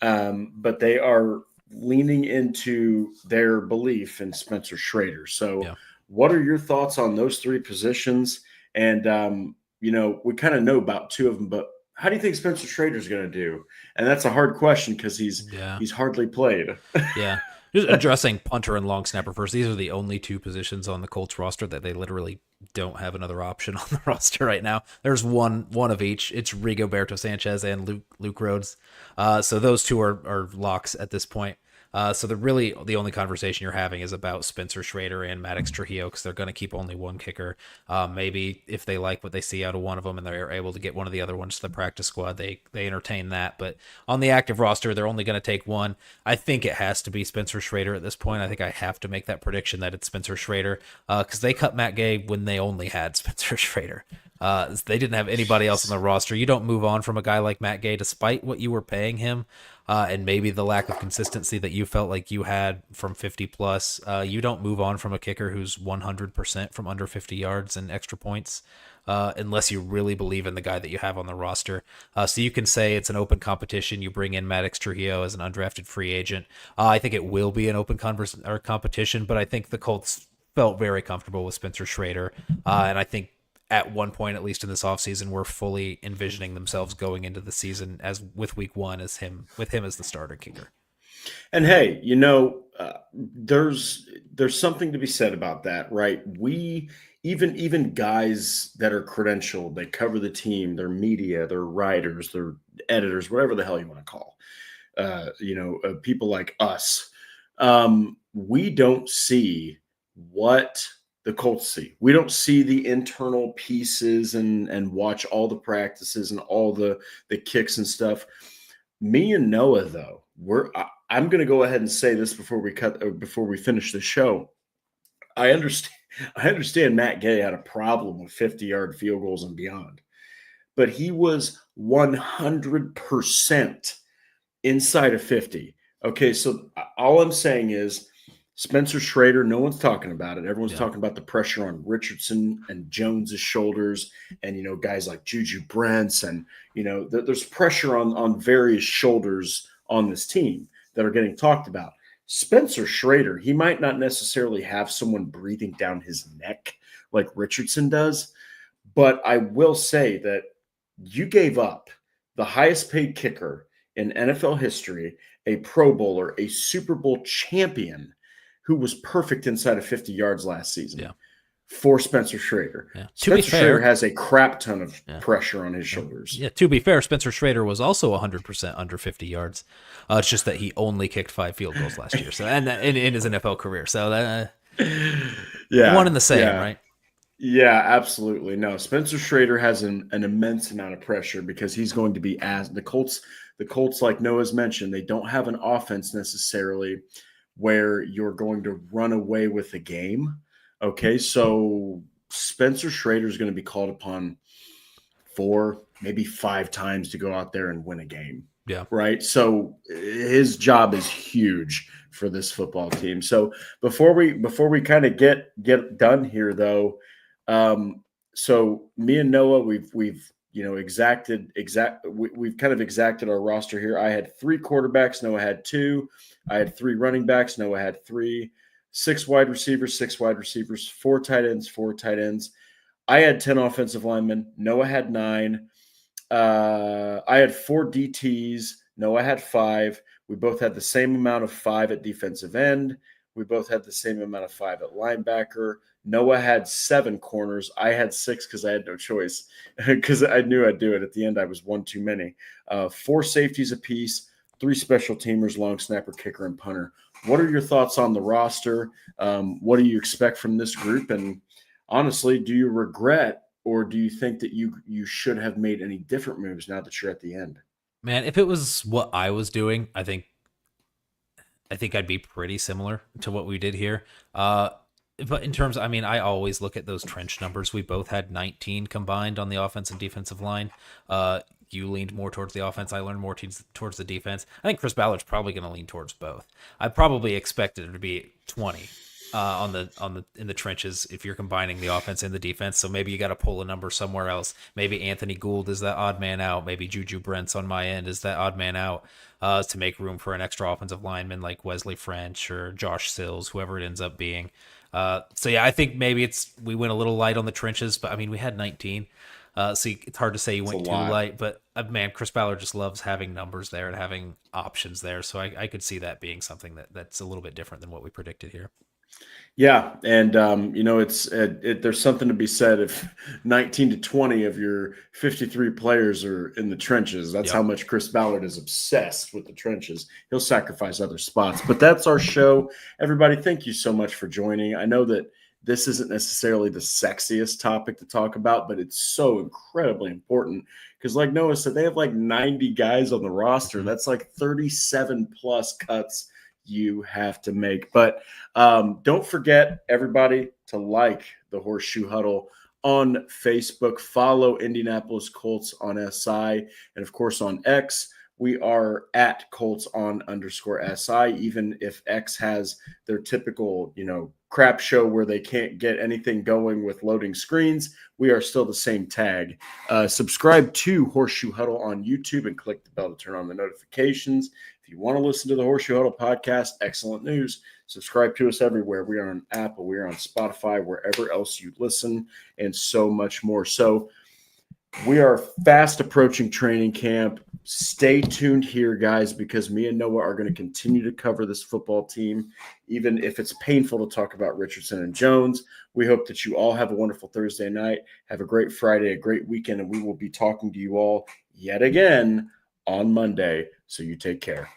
but they are leaning into their belief in Spencer Schrader. So what are your thoughts on those 3 positions? And, we kind of know about 2 of them, but how do you think Spencer Schrader is going to do? And that's a hard question because he's hardly played. Yeah. Just addressing punter and long snapper first. These are the only 2 positions on the Colts roster that they literally don't have another option on the roster right now. There's one of each. It's Rigoberto Sanchez and Luke Rhodes. So those 2 are locks at this point. So the only conversation you're having is about Spencer Schrader and Maddox Trujillo because they're going to keep only one kicker. Maybe if they like what they see out of one of them and they're able to get one of the other ones to the practice squad, they entertain that. But on the active roster, they're only going to take one. I think it has to be Spencer Schrader at this point. I think I have to make that prediction that it's Spencer Schrader because they cut Matt Gay when they only had Spencer Schrader. They didn't have anybody else on the roster. You don't move on from a guy like Matt Gay despite what you were paying him. And maybe the lack of consistency that you felt like you had from 50 plus, you don't move on from a kicker who's 100% from under 50 yards and extra points, unless you really believe in the guy that you have on the roster. So you can say it's an open competition. You bring in Maddox Trujillo as an undrafted free agent. I think it will be an open competition, but I think the Colts felt very comfortable with Spencer Schrader. And I think at one point, at least in this offseason, we're fully envisioning themselves going into the season as with week 1 as him as the starter kicker. And hey, there's something to be said about that, right? We even guys that are credentialed, they cover the team, they're media, they're writers, they're editors, whatever the hell you want to call, people like us. We don't see what the Colts see. We don't see the internal pieces and watch all the practices and all the kicks and stuff. Me and Noah, though, I'm going to go ahead and say this before we finish the show. I understand Matt Gay had a problem with 50-yard field goals and beyond, but he was 100% inside of 50. Okay, so all I'm saying is Spencer Schrader, no one's talking about it. Everyone's talking about the pressure on Richardson and Jones's shoulders and, guys like Juju Brents and, there's pressure on various shoulders on this team that are getting talked about. Spencer Schrader, he might not necessarily have someone breathing down his neck like Richardson does, but I will say that you gave up the highest paid kicker in NFL history, a Pro Bowler, a Super Bowl champion, who was perfect inside of 50 yards last season, for Spencer Schrader. Yeah. Spencer Schrader has a crap ton of pressure on his shoulders. Yeah, to be fair, Spencer Schrader was also 100% under 50 yards. It's just that he only kicked 5 field goals last year. So and in his NFL career. So that one and the same, right? Yeah, absolutely. No, Spencer Schrader has an immense amount of pressure because he's going to be the Colts, like Noah's mentioned, they don't have an offense necessarily where you're going to run away with the game. Okay, so Spencer Schrader is going to be called upon 4, maybe 5 times to go out there and win a game. Yeah. Right. So his job is huge for this football team. So before we kind of get done here, though, so me and Noah, we've exacted our roster here. I had 3 quarterbacks. Noah had 2. I had 3 running backs. Noah had 3. 6 wide receivers. 4 tight ends. 4 tight ends. I had 10 offensive linemen. Noah had 9. I had 4 DTs. Noah had 5. We both had the same amount of 5 at defensive end. We both had the same amount of 5 at linebacker. Noah had 7 corners. I had 6 because I had no choice because I knew I'd do it. At the end, I was one too many. 4 safeties apiece, 3 special teamers, long snapper, kicker, and punter. What are your thoughts on the roster? What do you expect from this group? And honestly, do you regret or do you think that you should have made any different moves now that you're at the end? Man, if it was what I was doing, I think I'd be pretty similar to what we did here. But in terms, I always look at those trench numbers. We both had 19 combined on the offense and defensive line. You leaned more towards the offense. I leaned more towards the defense. I think Chris Ballard's probably going to lean towards both. I probably expected it to be 20 in the trenches if you're combining the offense and the defense. So maybe you got to pull a number somewhere else. Maybe Anthony Gould is that odd man out. Maybe Juju Brents on my end is that odd man out to make room for an extra offensive lineman like Wesley French or Josh Sills, whoever it ends up being. So yeah, I think maybe we went a little light on the trenches, but we had 19. So it's hard to say you went too light, but man, Chris Ballard just loves having numbers there and having options there. So I could see that being something that's a little bit different than what we predicted here. Yeah, and there's something to be said if 19 to 20 of your 53 players are in the trenches. That's how much Chris Ballard is obsessed with the trenches. He'll sacrifice other spots. But that's our show. Everybody, thank you so much for joining. I know that this isn't necessarily the sexiest topic to talk about, but it's so incredibly important because like Noah said, they have like 90 guys on the roster. That's like 37 plus cuts you have to make. But don't forget, everybody, to like the Horseshoe Huddle on Facebook. Follow Indianapolis Colts on SI. And, of course, on X, we are at Colts _SI. Even if X has their typical, crap show where they can't get anything going with loading screens, we are still the same tag. Subscribe to Horseshoe Huddle on YouTube and click the bell to turn on the notifications. If you want to listen to the Horseshoe Huddle podcast, excellent news. Subscribe to us everywhere. We are on Apple, we are on Spotify, wherever else you listen, and so much more. So we are fast approaching training camp. Stay tuned here, guys, because me and Noah are going to continue to cover this football team, even if it's painful to talk about Richardson and Jones. We hope that you all have a wonderful Thursday night. Have a great Friday, a great weekend, and we will be talking to you all yet again on Monday. So you take care.